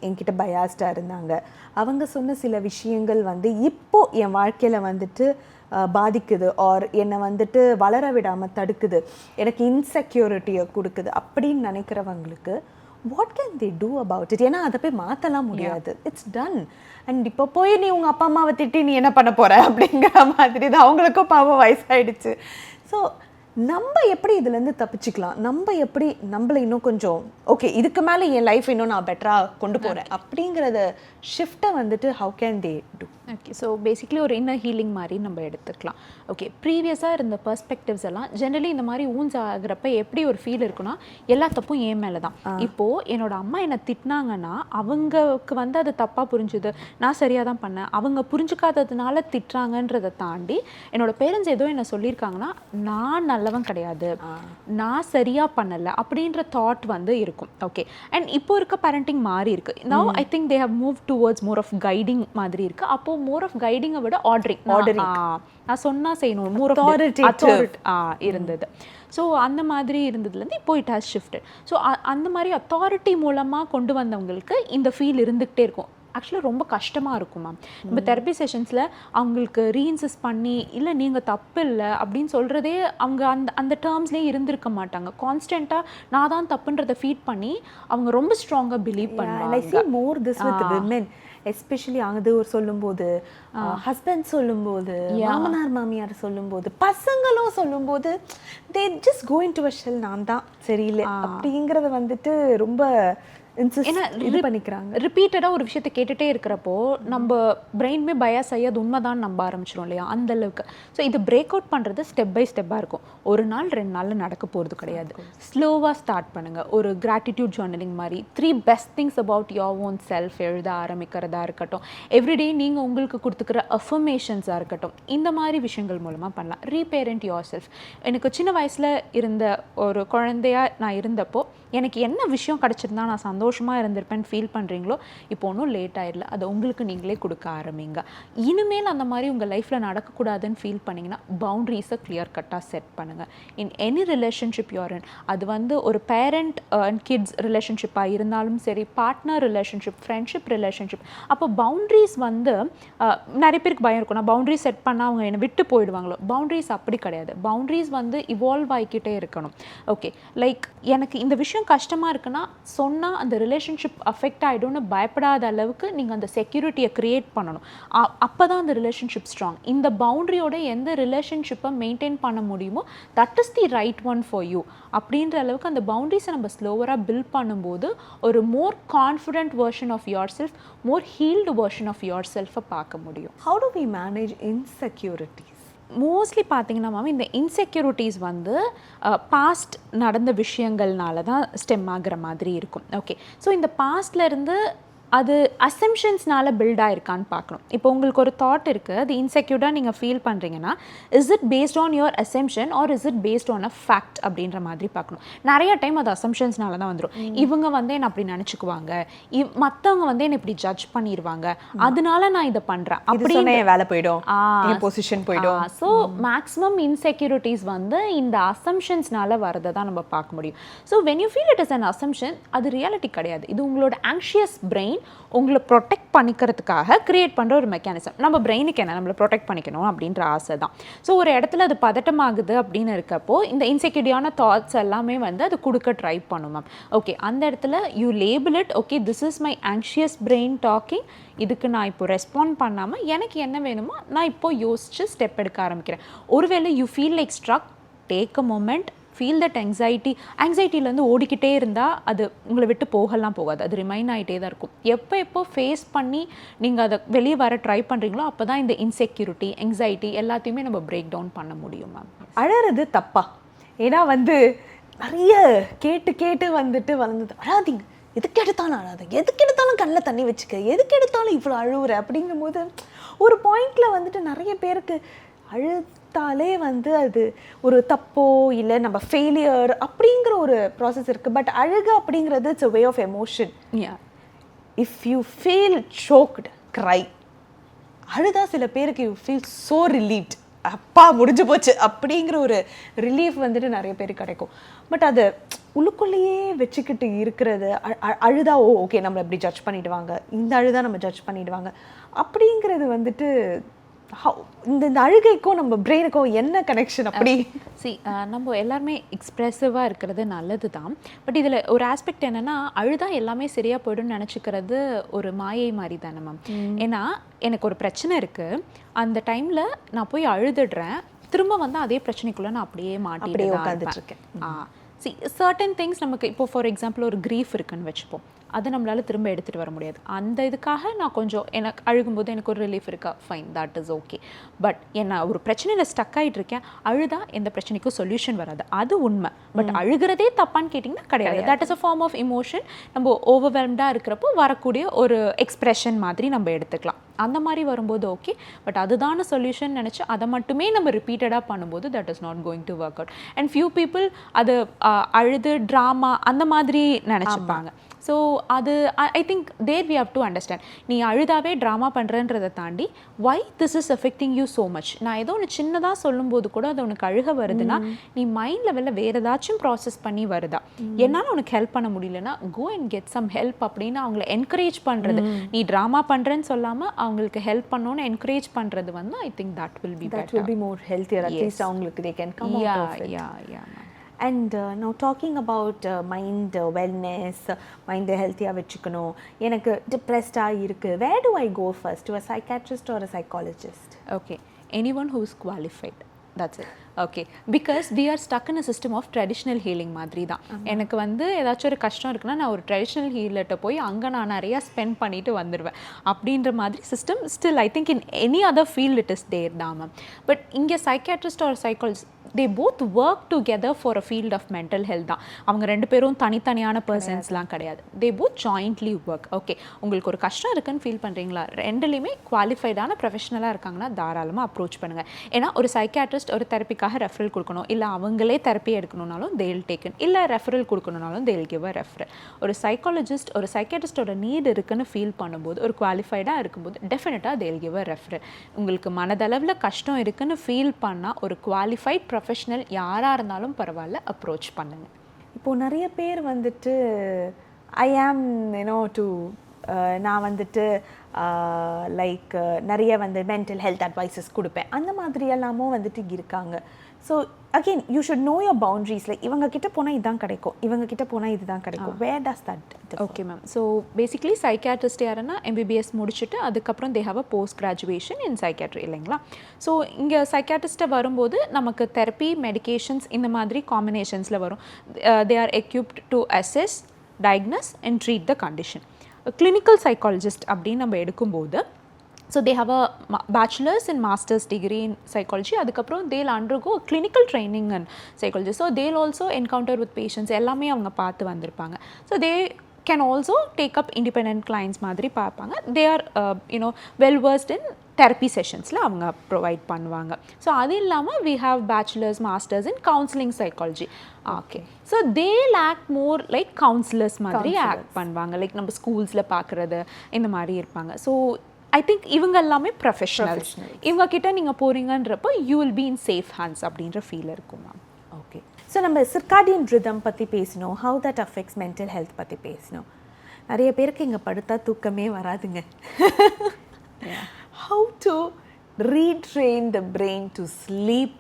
என்கிட்ட பயாஸ்டாக இருந்தாங்க. அவங்க சொன்ன சில விஷயங்கள் வந்து இப்போது என் வாழ்க்கையில் வந்துட்டு பாதிக்குது, ஆர் என்னை வந்துட்டு வளர விடாமல் தடுக்குது, எனக்கு இன்செக்யூரிட்டியை கொடுக்குது அப்படின்னு நினைக்கிறவங்களுக்கு what can they do about it? ஏன்னா அதை போய் மாற்றலாம் முடியாது, இட்ஸ் டன். அண்ட் இப்போ போய் நீ உங்கள் அப்பா அம்மாவை திட்டி நீ என்ன பண்ண போகிற அப்படிங்கிற மாதிரி தான். அவங்களுக்கும் பாவம் வயசாயிடுச்சு. ஸோ நம்ம எப்படி இதுலேருந்து தப்பிச்சுக்கலாம்? நம்ம எப்படி நம்மளை இன்னும் கொஞ்சம் ஓகே இதுக்கு மேலே என் லைஃப் இன்னும் நான் பெட்டராக கொண்டு போகிறேன் அப்படிங்கிறத ஷிஃப்ட்டை வந்துட்டு how can they do? Okay, so basically ஒரு இன்னர் ஹீலிங் மாதிரி நம்ம எடுத்துக்கலாம். ஓகே, ப்ரீவியஸாக இருந்த பர்ஸ்பெக்டிவ்ஸ் எல்லாம் ஜென்ரலி இந்த மாதிரி ஊன்ஸ் ஆகிறப்ப எப்படி ஒரு ஃபீல் இருக்குன்னா எல்லா தப்பும் என் மேலே தான். இப்போது என்னோட அம்மா என்னை திட்டினாங்கன்னா அவங்களுக்கு வந்து அது தப்பாக புரிஞ்சுது, நான் சரியாக தான் பண்ணேன், அவங்க புரிஞ்சுக்காததுனால திட்டுறாங்கன்றதை தாண்டி என்னோட பேரண்ட்ஸ் ஏதோ என்ன சொல்லியிருக்காங்கன்னா நான் நல்லவன் கிடையாது, நான் சரியாக பண்ணலை அப்படின்ற தாட் வந்து இருக்கும். ஓகே, அண்ட் இப்போ இருக்க பேரண்டிங் மாறி இருக்கு. Now I think they have move towards more of guiding மாதிரி இருக்கு. அப்போ மோர் ஆஃப் கைடிங்கை விட ஆர்டரிங் நான் சொன்னா செய்யணும், மோர் ஆஃப் அத்தாரிட்டி இருந்தது. ஸோ அந்த மாதிரி இருந்ததுலேருந்து இப்போ இட் ஹாஸ் ஷிஃப்டட். ஸோ அந்த மாதிரி அத்தாரிட்டி மூலமாக கொண்டு வந்தவங்களுக்கு இந்த ஃபீல் இருந்துகிட்டே இருக்கும். ஆக்சுவலாக ரொம்ப கஷ்டமாக இருக்கும் மேம். நம்ம தெரப்பி செஷன்ஸில் அவங்களுக்கு ரீஇன்சிஸ்ட் பண்ணி இல்லை நீங்கள் தப்பு இல்லை அப்படின்னு சொல்கிறதே அவங்க அந்த டேர்ம்ஸ்லேயே இருந்திருக்க மாட்டாங்க. கான்ஸ்டண்ட்டாக நான் தான் தப்புன்றதை ஃபீட் பண்ணி அவங்க ரொம்ப ஸ்ட்ராங்காக பிலீவ் பண்ணுவாங்க. எஸ்பெஷலி அது ஒரு சொல்லும்போது, ஹஸ்பண்ட் சொல்லும்போது, மாமனார் மாமியார் சொல்லும்போது, பசங்களும் சொல்லும்போது they just go into a shell. நான் தான் சரியில்லை அப்படிங்கிறத வந்துட்டு ரொம்ப ஏன்னா இது பண்ணிக்கிறாங்க. ரிப்பீட்டடாக ஒரு விஷயத்தை கேட்டுகிட்டே இருக்கிறப்போ நம்ம பிரெயினுமே பயாஸ் ஆகி அது உண்மைதான் நம்ப ஆரம்பிச்சிடும் இல்லையா, அந்த அளவுக்கு. ஸோ இது பிரேக் அவுட் பண்ணுறது ஸ்டெப் பை ஸ்டெப்பாக இருக்கும். ஒரு நாள் 2 நாளில் நடக்க போகிறது கிடையாது. ஸ்லோவாக ஸ்டார்ட் பண்ணுங்கள். ஒரு கிராட்டிடியூட் ஜர்னலிங் மாதிரி 3 best things about your own self எழுத ஆரம்பிக்கிறதா இருக்கட்டும், எவ்ரிடே நீங்கள் உங்களுக்கு கொடுத்துக்கிற அஃபர்மேஷன்ஸாக இருக்கட்டும், இந்த மாதிரி விஷயங்கள் மூலமாக பண்ணலாம். ரீபேரண்ட் யோர் செல்ஃப். எனக்கு சின்ன வயசில் இருந்த ஒரு குழந்தையாக நான் இருந்தப்போ எனக்கு என்ன விஷயம் கிடச்சிருந்தா நான் சந்தோஷமாக இருந்திருப்பேன்னு ஃபீல் பண்ணுறீங்களோ, இப்போ ஒன்றும் லேட் ஆயிடல, அதை உங்களுக்கு நீங்களே கொடுக்க ஆரம்பிங்க. இனிமேல் அந்த மாதிரி உங்கள் லைஃப்பில் நடக்கக்கூடாதுன்னு ஃபீல் பண்ணிங்கன்னா பவுண்ட்ரிஸை கிளியர் கட்டாக செட் பண்ணுங்கள். இன் எனி ரிலேஷன்ஷிப் யூர் இன், அது வந்து ஒரு பேரண்ட் அண்ட் கிட்ஸ் ரிலேஷன்ஷிப்பாக இருந்தாலும் சரி, பார்ட்னர் ரிலேஷன்ஷிப், ஃப்ரெண்ட்ஷிப் ரிலேஷன்ஷிப். அப்போ பவுண்ட்ரிஸ் வந்து நிறைய பேருக்கு பயம் இருக்கும், நான் பவுண்ட்ரிஸ் செட் பண்ணால் அவங்க என்னை விட்டு போயிடுவாங்களோ. பவுண்ட்ரிஸ் அப்படி கிடையாது. பவுண்ட்ரிஸ் வந்து இவால்வ் ஆகிக்கிட்டே இருக்கணும். ஓகே, லைக் எனக்கு இந்த விஷயம் கஷ்டமாக இருக்குன்னா சொன்னால் அந்த ரிலேஷன்ஷிப் அஃபெக்ட் ஆகிடும்னு பயப்படாத அளவுக்கு நீங்கள் அந்த செக்யூரிட்டியை க்ரியேட் பண்ணணும். அப்போ தான் அந்த ரிலேஷன்ஷிப் ஸ்ட்ராங். இந்த பவுண்ட்ரியோட எந்த ரிலேஷன்ஷிப்பை மெயின்டைன் பண்ண முடியுமோ that is the right one for you அப்படின்ற அளவுக்கு அந்த பவுண்ட்ரிஸை நம்ம ஸ்லோவராக பில்ட் பண்ணும்போது ஒரு more confident version of yourself, more healed version of your செல்ஃபை பார்க்க முடியும். How do we manage insecurities? Mostly பார்த்தீங்கன்னா மேம், இந்த இன்செக்யூரிட்டிஸ் வந்து பாஸ்ட் நடந்த விஷயங்கள்னால தான் ஸ்டெம் ஆகிற மாதிரி இருக்கும். ஓகே, ஸோ இந்த பாஸ்ட்லேருந்து அது அசம்ஷன்ஸ்னால பில்ட் ஆயிருக்கான்னு பார்க்கணும். இப்போ உங்களுக்கு ஒரு தாட் இருக்குது, அது இன்செக்யூர்டாக நீங்கள் ஃபீல் பண்ணுறீங்கன்னா, is it based on your assumption or is it based on a fact அப்படின்ற மாதிரி பார்க்கணும். நிறைய டைம் அது அசம்ஷன்ஸ்னால தான் வந்துடும். இவங்க வந்து என்னை அப்படி நினச்சிக்குவாங்க, மற்றவங்க வந்து என்னை இப்படி ஜட்ஜ் பண்ணிடுவாங்க, அதனால நான் இதை பண்ணுறேன் அப்படி வேலை போயிடும், பொசிஷன் போயிடும். ஸோ மேக்ஸிமம் இன்செக்யூரிட்டிஸ் வந்து இந்த அசம்ஷன்ஸ்னால வரதை தான் நம்ம பார்க்க முடியும். So when you feel it is an assumption, அது ரியாலிட்டி கிடையாது. இது உங்களோட ஆங்ஷியஸ் பிரெயின் உங்களை ப்ரொடெக்ட் பண்ணிக்கிறதுக்காக கிரியேட் பண்ணுற ஒரு மெக்கானிசம். நம்ம பிரெயினுக்கு என்ன, நம்மளை ப்ரொடெக்ட் பண்ணிக்கணும் அப்படின்ற ஆசை தான். ஸோ ஒரு இடத்துல அது பதட்டமாகுது அப்படின்னு இருக்கப்போ இந்த இன்செக்யூரிட்டியான தாட்ஸ் எல்லாமே வந்து அது கொடுக்க ட்ரை பண்ணும் மேம். ஓகே, அந்த இடத்துல you label it, okay this is my anxious brain talking, இதுக்கு நான் இப்போ ரெஸ்பாண்ட் பண்ணாமல் எனக்கு என்ன வேணுமோ நான் இப்போ யோசிச்சு ஸ்டெப் எடுக்க ஆரம்பிக்கிறேன். ஒருவேளை you feel like stuck, take a moment, feel that ஆங்ஸைட்டிலேருந்து ஓடிக்கிட்டே இருந்தால் அது உங்களை விட்டு போகலாம் போகாது, அது ரிமைன் ஆகிட்டே தான் இருக்கும். எப்போ ஃபேஸ் பண்ணி நீங்கள் அதை வெளியே வர ட்ரை பண்ணுறீங்களோ அப்போ தான் இந்த இன்செக்யூரிட்டி, ஆங்ஸைட்டி எல்லாத்தையுமே நம்ம பிரேக் டவுன் பண்ண முடியும் மேம். அழறது தப்பா? ஏன்னா வந்து நிறைய கேட்டு வந்துட்டு வளர்ந்தது, அழாதீங்க, எதுக்கு எடுத்தாலும் அழாத, எதுக்கு எடுத்தாலும் கண்ணில் தண்ணி வச்சுக்க, எதுக்கு எடுத்தாலும் இவ்வளோ அழுவுற அப்படிங்கும் போது ஒரு பாயிண்டில் வந்துட்டு நிறைய பேருக்கு அழுத்தாலே வந்து அது ஒரு தப்போ இல்லை நம்ம ஃபெயிலியர் அப்படிங்கிற ஒரு ப்ராசஸ் இருக்குது. பட் அழுக அப்படிங்கிறது it's a way of emotion. If you feel choked, cry. அழுதா சில பேருக்கு யூ ஃபீல் ஸோ ரிலீவ்ட், அப்பா முடிஞ்சு போச்சு அப்படிங்கிற ஒரு ரிலீஃப் வந்துட்டு நிறைய பேருக்கு கிடைக்கும். பட் அது உள்ளுக்குள்ளேயே வச்சுக்கிட்டு இருக்கிறது, அழுதா ஓகே நம்மளை இப்படி ஜட்ஜ் பண்ணிடுவாங்க, இந்த அழுதா நம்ம ஜட்ஜ் பண்ணிடுவாங்க அப்படிங்கிறது வந்துட்டு இந்த அழுகைக்கும் நம்ம பிரெயினுக்கும் என்ன கனெக்ஷன்? அப்படி நம்ம எல்லாருமே எக்ஸ்ப்ரெசிவாக இருக்கிறது நல்லது தான். பட் இதில் ஒரு ஆஸ்பெக்ட் என்னென்னா, அழுதா எல்லாமே சரியாக போய்டும்னு நினச்சிக்கிறது ஒரு மாயை மாதிரி தானே மேம். ஏன்னா எனக்கு ஒரு பிரச்சனை இருக்குது, அந்த டைமில் நான் போய் அழுதுடுறேன், திரும்ப வந்து அதே பிரச்சனைக்குள்ளே நான் அப்படியே மாட்டி உட்காந்துட்ருக்கேன். சர்டன் திங்ஸ் நமக்கு இப்போ ஃபார் எக்ஸாம்பிள் ஒரு க்ரீஃப் இருக்குன்னு வச்சுப்போம், அதை நம்மளால் திரும்ப எடுத்துகிட்டு வர முடியாது. அந்த இதுக்காக நான் கொஞ்சம் எனக்கு அழுகும்போது எனக்கு ஒரு ரிலீஃப் இருக்கா, fine, that is okay. But என்ன ஒரு பிரச்சனையில் ஸ்டக் ஆகிட்டு இருக்கேன், அழுதா எந்த பிரச்சனைக்கும் சொல்யூஷன் வராது, அது உண்மை. பட் அழுகிறதே தப்பான்னு கேட்டிங்கன்னா கிடையாது. That is a form of emotion. நம்ம ஓவர்வெல்ம்டாக இருக்கிறப்போ வரக்கூடிய ஒரு எக்ஸ்ப்ரெஷன் மாதிரி நம்ம எடுத்துக்கலாம். அந்த மாதிரி வரும்போது ஓகே. பட் அதுதான சொல்யூஷன் நினச்சி அதை மட்டுமே நம்ம ரிப்பீட்டடாக பண்ணும்போது that is not going to work out. And few people அது அழுது ட்ராமா அந்த மாதிரி நினச்சிப்பாங்க. ஸோ அது I think there we have to understand. நீ அழுதாவே ட்ராமா பண்ணுறன்றதை தாண்டி why this is affecting you so much. நான் ஏதோ ஒன்று சின்னதாக சொல்லும்போது கூட அது உனக்கு அழுக வருதுன்னா நீ மைண்ட் லெவலில் வேறு ஏதாச்சும் ப்ராசஸ் பண்ணி வருதா, என்னால் உனக்கு ஹெல்ப் பண்ண முடியலன்னா go and get some help அப்படின்னு அவங்கள என்கரேஜ் பண்ணுறது. நீ ட்ராமா பண்ணுறேன்னு சொல்லாமல் அவங்களுக்கு ஹெல்ப் பண்ணணும்னு என்கரேஜ் பண்ணுறது வந்து I think that will be better, will be more healthier. At least அவங்களுக்கு they can come out of it. Yeah. And now talking about mind wellness, mind healthiயாக வச்சுக்கணும், எனக்கு டிப்ரெஸ்டாக இருக்குது, where do I go first? To a psychiatrist or a psychologist? Okay, anyone who is qualified. That's it. Okay, because we are stuck in a system of traditional healing மாதிரி தான். எனக்கு வந்து ஏதாச்சும் ஒரு கஷ்டம் இருக்குன்னா நான் ஒரு ட்ரெடிஷ்னல் ஹீலர்கிட்ட போய் அங்கே நான் நிறையா ஸ்பெண்ட் பண்ணிட்டு வந்துடுவேன் அப்படின்ற மாதிரி system still I think in any other field it is there தான் மேம். பட் இங்கே psychiatrist or psychologist they both work together for a field of mental health தான். அவங்க ரெண்டு பேரும் தனித்தனியான பர்சன்ஸ்லாம் கிடையாது. they both jointly work. Okay, உங்களுக்கு ஒரு கஷ்டம் இருக்குன்னு ஃபீல் பண்ணுறீங்களா, ரெண்டுலேயுமே குவாலிஃபைடான ப்ரொஃபஷனலாக இருக்காங்கன்னா தாராளமாக அப்ரோச் பண்ணுங்கள். ஏன்னா ஒரு சைக்கியாட்ரிஸ்ட் ஒரு தெரப்பிக்காக ரெஃபரல் கொடுக்கணும், இல்லை அவங்களே தெரப்பி எடுக்கணும்னாலும் they'll taken, இல்லை ரெஃபரல் கொடுக்கணும்னாலும் they'll give a referral. ஒரு சைக்காலஜிஸ்ட் ஒரு சைக்கியாட்ரிஸ்டோட நீட் இருக்குன்னு ஃபீல் பண்ணும்போது, ஒரு குவாலிஃபைடாக இருக்கும்போது டெஃபினட்டாக they'll give a referral. உங்களுக்கு மனதளவில் கஷ்டம் இருக்குன்னு ஃபீல் பண்ணால் ஒரு குவாலிஃபைட் ப்ரொஃபஷனல் யாராக இருந்தாலும் பரவாயில்ல அப்ரோச் பண்ணுங்கள். இப்போது நிறைய பேர் வந்துட்டு ஐ ஆம் டு நான் வந்துட்டு லைக் நிறைய வந்து மென்டல் ஹெல்த் அட்வைசஸ் கொடுப்பேன், அந்த மாதிரி எல்லாமும் வந்துட்டு இருக்காங்க. So again you should know your boundaries. Like இவங்க கிட்ட போனால் இதுதான் கிடைக்கும், இவங்க கிட்ட போனால் இதுதான் கிடைக்கும். Where does that? Okay ma'am, so basically psychiatrist யாருன்னா எம்பிபிஎஸ் முடிச்சுட்டு அதுக்கப்புறம் they have a post graduation in psychiatry இல்லைங்களா. ஸோ இங்கே சைக்கியாட்ரிஸ்ட்டை வரும்போது நமக்கு தெரப்பி மெடிகேஷன்ஸ் இந்த மாதிரி காம்பினேஷன்ஸில் வரும். They are equipped to assess, diagnose and treat the condition. Clinical psychologist அப்படின்னு நம்ம எடுக்கும்போது so they have a bachelor's and master's degree in psychology. அதுக்கப்புறம் they'll undergo clinical training in psychology, so they'll also encounter with patients எல்லாமே அவங்க பார்த்து வந்திருப்பாங்க. so they can also take up independent clients மாதிரி பார்ப்பாங்க. they are well versed in therapy sessionsல அவங்க provide பண்ணுவாங்க. So அது இல்லாமல் we have bachelor's masters in counseling psychology. Okay, so they'll act more like counselors மாதிரி ஆக்ட் பண்ணுவாங்க. Like நம்ம ஸ்கூல்ஸில் பார்க்குறது இந்த மாதிரி இருப்பாங்க. ஸோ ஐ திங்க் இவங்க எல்லாமே ப்ரொஃபஷனல். இவங்க கிட்ட நீங்கள் போகிறீங்கன்றப்போ you will be in safe hands அப்படின்ற ஃபீல் இருக்கும் மேம். ஓகே, ஸோ நம்ம சிர்காடியன் ரிதம் பற்றி பேசினோம், how that affects mental health பற்றி பேசினோம். நிறைய பேருக்கு இங்கே படுத்தா தூக்கமே வராதுங்க. How to retrain the brain to sleep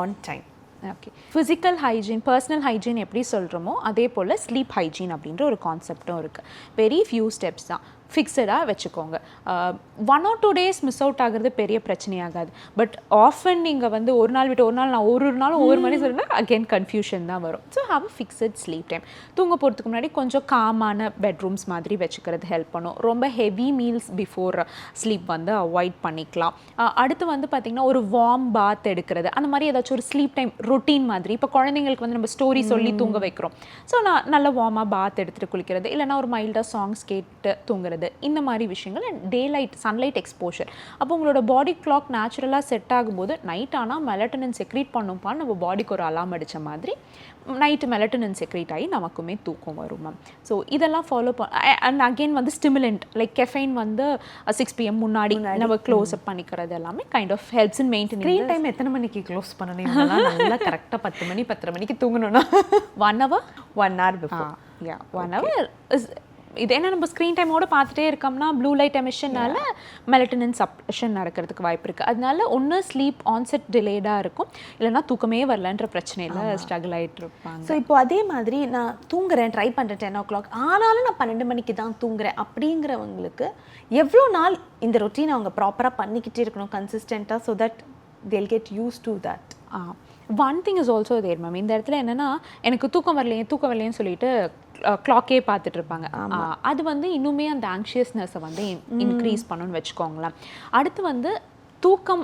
on time? Okay, physical hygiene, personal hygiene எப்படி சொல்கிறோமோ அதே போல் ஸ்லீப் ஹைஜீன் அப்படின்ற ஒரு கான்செப்டும் இருக்குது. வெரி ஃபியூ ஸ்டெப்ஸ் தான், ஃபிக்ஸடாக வச்சுக்கோங்க. 1 or 2 days மிஸ் அவுட் ஆகிறது பெரிய பிரச்சனையாகாது. பட் ஆஃபன் நீங்கள் வந்து ஒரு நாள் விட்டு ஒரு நாள் நான் ஒரு நாளும் ஒவ்வொரு மணி சொல்லுன்னா அகெயின் கன்ஃபியூஷன் தான் வரும். So have a fixed sleep time. தூங்க போகிறதுக்கு முன்னாடி கொஞ்சம் காமான பெட்ரூம்ஸ் மாதிரி வச்சுக்கிறது ஹெல்ப் பண்ணும். ரொம்ப ஹெவி மீல்ஸ் பிஃபோர் ஸ்லீப் வந்து அவாய்ட் பண்ணிக்கலாம். அடுத்து வந்து பார்த்திங்கன்னா ஒரு வார்ம் பாத் எடுக்கிறது, அந்த மாதிரி ஏதாச்சும் ஒரு ஸ்லீப் டைம் ரொட்டீன் மாதிரி. இப்போ குழந்தைங்களுக்கு வந்து நம்ம ஸ்டோரி சொல்லி தூங்க வைக்கிறோம். ஸோ நான் நல்ல வார்மாக பாத் எடுத்துகிட்டு குளிக்கிறது, இல்லைனா ஒரு மைல்டாக சாங்ஸ் கேட்டு தூங்குறது, இந்த மாதிரி விஷயங்கள். And day light, sunlight exposure. அப்போ உங்களோட பாடி கிளாக் நேச்சுரலாக செட் ஆகும்போது நைட் ஆனால் மெலட்டனின் செக்ரீட் பண்ணும்ப்பான்னு நம்ம பாடிக்கு ஒரு அலாம் அடித்த மாதிரி நைட்டு மெலட்டனின் செக்ரீட் ஆகி நமக்குமே தூக்கம் வரும் மேம். ஸோ இதெல்லாம் ஃபாலோ அண்ட் அகெயின் வந்து ஸ்டிமுலண்ட் லைக் கெஃபைன் வந்து 6 PM முன்னாடி நம்ம க்ளோஸ் அப் பண்ணிக்கிறது எல்லாமே kind of helps in maintaining. Screen time எத்தனை மணிக்கு க்ளோஸ் பண்ணணும்? நல்லா கரெக்டாக 10 மணி 10:30 மணிக்கு தூங்கணும்னா 1 hour பிஃபோர். 1 hour இஸ் இது. என்ன நம்ம ஸ்க்ரீன் டைமோடு பார்த்துட்டே இருக்கோம்னா ப்ளூ லைட் எமிஷனால மெலட்டனின் சப்ரஷன் நடக்கிறதுக்கு வாய்ப்பு இருக்குது. அதனால ஒன்று ஸ்லீப் ஆன்செட் டிலேடாக இருக்கும், இல்லைனா தூக்கமே வரலன்ற பிரச்சனையில் ஸ்ட்ரகிள் ஆகிட்டு இருப்பாங்க. ஸோ இப்போ அதே மாதிரி நான் தூங்குறேன், ட்ரை பண்ணுறேன் 10 o'clock, ஆனாலும் நான் 12 மணிக்கு தான் தூங்குறேன் அப்படிங்கிறவங்களுக்கு எவ்வளோ நாள் இந்த ரொட்டீன் அவங்க ப்ராப்பராக பண்ணிக்கிட்டே இருக்கணும் கன்சிஸ்டண்ட்டாக, so that they'll get used to that? One thing is also there ma'am. இந்த இடத்துல என்னென்னா எனக்கு தூக்கம் வரலையேன்னு சொல்லிட்டு கிளாக்கே பார்த்துட்டு இருப்பாங்க. அது வந்து இன்னுமே அந்த ஆங்ஷியஸ்னஸை வந்து இன்க்ரீஸ் பண்ணணும்னு வச்சுக்கோங்களேன். அடுத்து வந்து தூக்கம்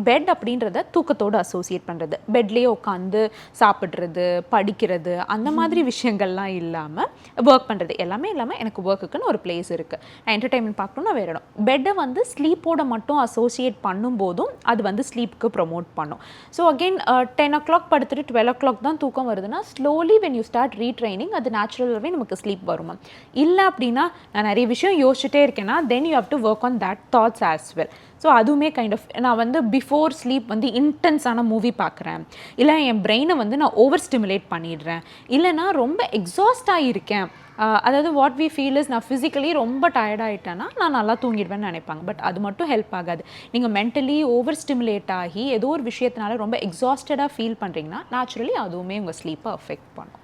பெட் அப்படின்றத தூக்கத்தோடு அசோசியேட் பண்ணுறது, பெட்லேயே உட்காந்து சாப்பிட்றது, படிக்கிறது, அந்த மாதிரி விஷயங்கள்லாம் இல்லாமல் ஒர்க் பண்ணுறது எல்லாமே இல்லாமல் எனக்கு ஒர்க்குக்குன்னு ஒரு பிளேஸ் இருக்குது, நான் என்டர்டைன்மெண்ட் பார்க்கணுன்னா வேறு இடம். பெட்டை வந்து ஸ்லீப்போட மட்டும் அசோசியேட் பண்ணும்போதும் அது வந்து ஸ்லீப்புக்கு ப்ரொமோட் பண்ணும். ஸோ அகெயின் 10 o'clock படுத்துட்டு 12 o'clock தான் தூக்கம் வருதுன்னா slowly when you start retraining அது நேச்சுரலாகவே நமக்கு ஸ்லீப் வருமா. இல்லை அப்படின்னா நான் நிறைய விஷயம் யோசிச்சுட்டே இருக்கேன்னா then you have to work on that thoughts as well. So அதுவுமே கைண்ட் ஆஃப் நான் வந்து பிஃபோர் ஸ்லீப் வந்து இன்டென்ஸான மூவி பார்க்குறேன், இல்லை என் பிரெயினை வந்து நான் ஓவர் ஸ்டிமுலேட் பண்ணிடுறேன், இல்லைனா ரொம்ப எக்ஸாஸ்டாக இருக்கேன். அதாவது வாட் வி ஃபீல் இஸ் நான் ஃபிசிக்கலி ரொம்ப டயர்டாகிட்டேன்னா நான் நல்லா தூங்கிடுவேன்னு நினைப்பாங்க. பட் அது மட்டும் ஹெல்ப் ஆகாது. நீங்கள் மென்டலி ஓவர் ஸ்டிமுலேட் ஆகி ஏதோ ஒரு விஷயத்தினால ரொம்ப எக்ஸாஸ்டடாக ஃபீல் பண்ணுறீங்கன்னா நேச்சுரலி அதுவுமே உங்கள் ஸ்லீப்பை அஃபெக்ட் பண்ணும்.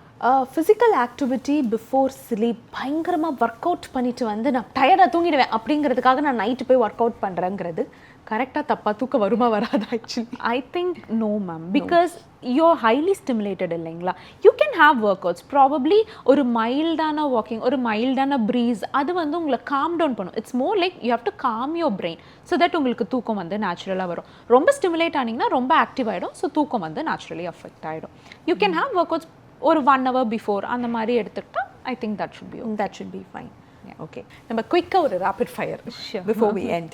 ஃபிசிக்கல் ஆக்டிவிட்டி பிஃபோர் ஸ்லீப், பயங்கரமாக ஒர்க் அவுட் பண்ணிவிட்டு வந்து நான் டயர்டாக தூங்கிடுவேன் அப்படிங்கிறதுக்காக நான் நைட்டு போய் ஒர்க் அவுட் பண்ணுறேங்கிறது கரெக்டாக தப்பாக தூக்கம் வருமா வராது actually? I think no ma'am, because you're highly stimulated இல்லைங்களா. You can have workouts, probably ஒரு மைல்டான வாக்கிங், ஒரு மைல்டான ப்ரீஸ், அது வந்து உங்களை காம் டவுன் பண்ணும். It's more like you have to com your brain so that உங்களுக்கு தூக்கம் வந்து நேச்சுரலாக வரும். ரொம்ப ஸ்டிமுலேட் ஆனிங்கன்னா ரொம்ப ஆக்டிவ் ஆகிடும், ஸோ தூக்கம் வந்து நேச்சுரலி அஃபெக்ட் ஆகிடும். யூ கேன் ஹேவ் ஒர்க்அவுட்ஸ் ஒரு 1 hour பிஃபோர் அந்த மாதிரி எடுத்துக்கிட்டா I think that should be okay. That should be fine. Okay, நம்ம குயிக்காக ஒரு rapid fire Sure. Before we end.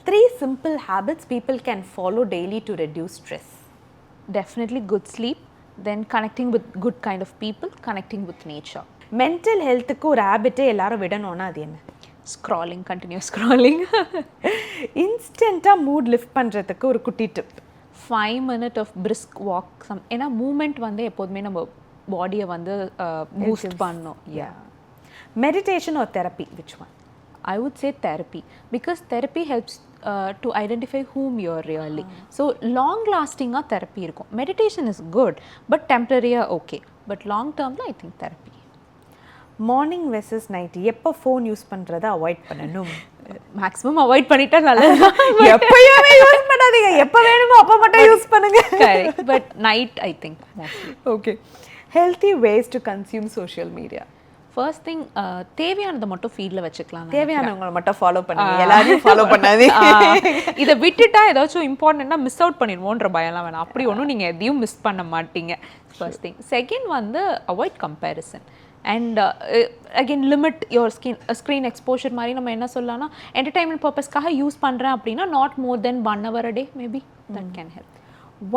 3 simple habits people can follow daily to reduce stress. Definitely good sleep, then connecting with good kind of people, connecting with nature. Mental ஹெல்த்துக்கு ஒரு ஹேபிட்டே எல்லாரும் விடணும்னா அது என்ன? Scrolling, continuous scrolling. இன்ஸ்டண்ட்டாக mood lift பண்ணுறதுக்கு ஒரு குட்டி டிப். 5 minutes of brisk walk. ஏன்னா மூமெண்ட் வந்து எப்போதுமே நம்ம பாடியை வந்து பூஸ்ட் பண்ணும். Meditation or therapy, which one? I would say therapy, because therapy helps to identify whom you're really. So long lasting therapy இருக்கும். Meditation is good, but temporary okay. But long term I think therapy. Morning versus night எப்போ phone use பண்ணுறதை avoid பண்ணணும்? Maximum avoid பண்ணிட்டா நல்லது. எப்பயுமே use பண்ணாதீங்க, எப்போ வேணுமோ அப்போ மட்டும் யூஸ் பண்ணுங்க. Correct, but night I think mostly. Okay, healthy ways to consume social media. First thing, தேவையானதை மட்டும் ஃபீல்டில் வச்சுக்கலாம். தேவையானவங்களை மட்டும் ஃபாலோ பண்ணுங்க, எல்லாரையும் ஃபாலோ பண்ணாதீங்க. இதை விட்டுட்டா ஏதாச்சும் இம்பார்ட்டண்ட்டாக மிஸ் அவுட் பண்ணிடுவோன்ற பயம்லாம் வேணாம். அப்படி ஒன்றும் நீங்கள் எதையும் மிஸ் பண்ண மாட்டீங்க. First thing. செகண்ட் வந்து avoid comparison and again limit your screen exposure. மாதிரி நம்ம என்ன சொல்லலாம்னா, என்டர்டைன்மெண்ட் பர்பஸ்க்காக யூஸ் பண்ணுறேன் அப்படின்னா not more then 1 hour a day maybe, that can help.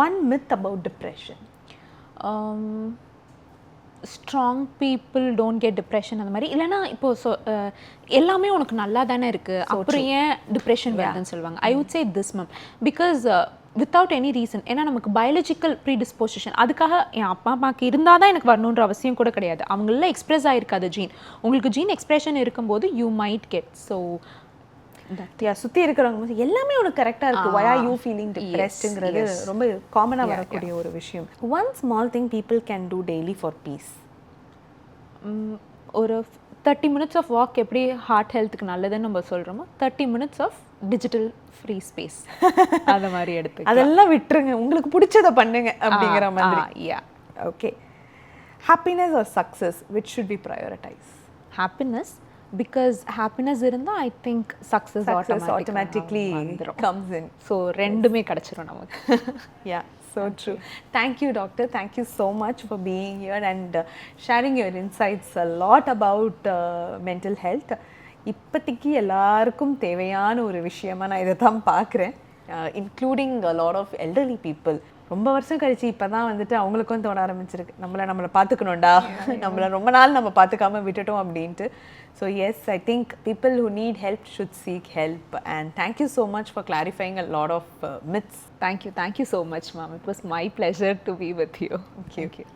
One myth about depression. Strong people don't get depression அந்த மாதிரி இல்லைனா இப்போ எல்லாமே உனக்கு நல்லா தானே இருக்குது, அப்புறம் ஏன் டிப்ரெஷன் வருதுன்னு சொல்லுவாங்க. I would say this ma'am, because without any reason. ஏன்னா நமக்கு பயாலஜிக்கல் ப்ரீடிஸ்போசிஷன், அதுக்காக என் அப்பா அம்மாவுக்கு இருந்தால் தான் எனக்கு வரணுன்ற அவசியம் கூட கிடையாது. அவங்கள எக்ஸ்பிரஸ் ஆகிருக்காது ஜீன். உங்களுக்கு ஜீன் எக்ஸ்பிரஷன் இருக்கும்போது யூ மைட் கெட். ஸோ சுற்றி இருக்கிறவங்க எல்லாமே உனக்கு கரெக்டாக இருக்குது, why are you feeling depressedங்கிறது ரொம்ப காமனாக வரக்கூடிய ஒரு விஷயம். One small thing people can do daily for peace. ஒரு 30 minutes ஆஃப் வாக் எப்படி ஹார்ட் ஹெல்த்துக்கு நல்லதுன்னு நம்ம சொல்கிறோமோ, 30 minutes of digital free space அந்த மாதிரி எடுத்து அதெல்லாம் விட்டுருங்க, உங்களுக்கு பிடிச்சதை பண்ணுங்க அப்படிங்கிற மாதிரி. Yeah. Okay, happiness or success, which should be prioritized? Happiness, because happiness இருந்தால் I think success automatically comes in. So ரெண்டுமே கிடச்சிரும் நமக்கு. Yeah, so true. Thank you, doctor. Thank you so much for being here and sharing your insights a lot about mental health. இப்போதைக்கு எல்லாருக்கும் தேவையான ஒரு விஷயமா நான் இதை தான் பார்க்குறேன், including a lot of elderly people. ரொம்ப வருஷம் கழிச்சு இப்போ தான் வந்துட்டு அவங்களுக்கும் தோண ஆரம்பிச்சிருக்கு, நம்மளை பார்த்துக்கணும்டா, நம்மளை ரொம்ப நாள் நம்ம பார்த்துக்காம விட்டுட்டோம் அப்படின்ட்டு. So yes, I think people who need help should seek help. And thank you so much for clarifying a lot of myths. Thank you so much, ma'am. It was my pleasure to be with you. Thank you.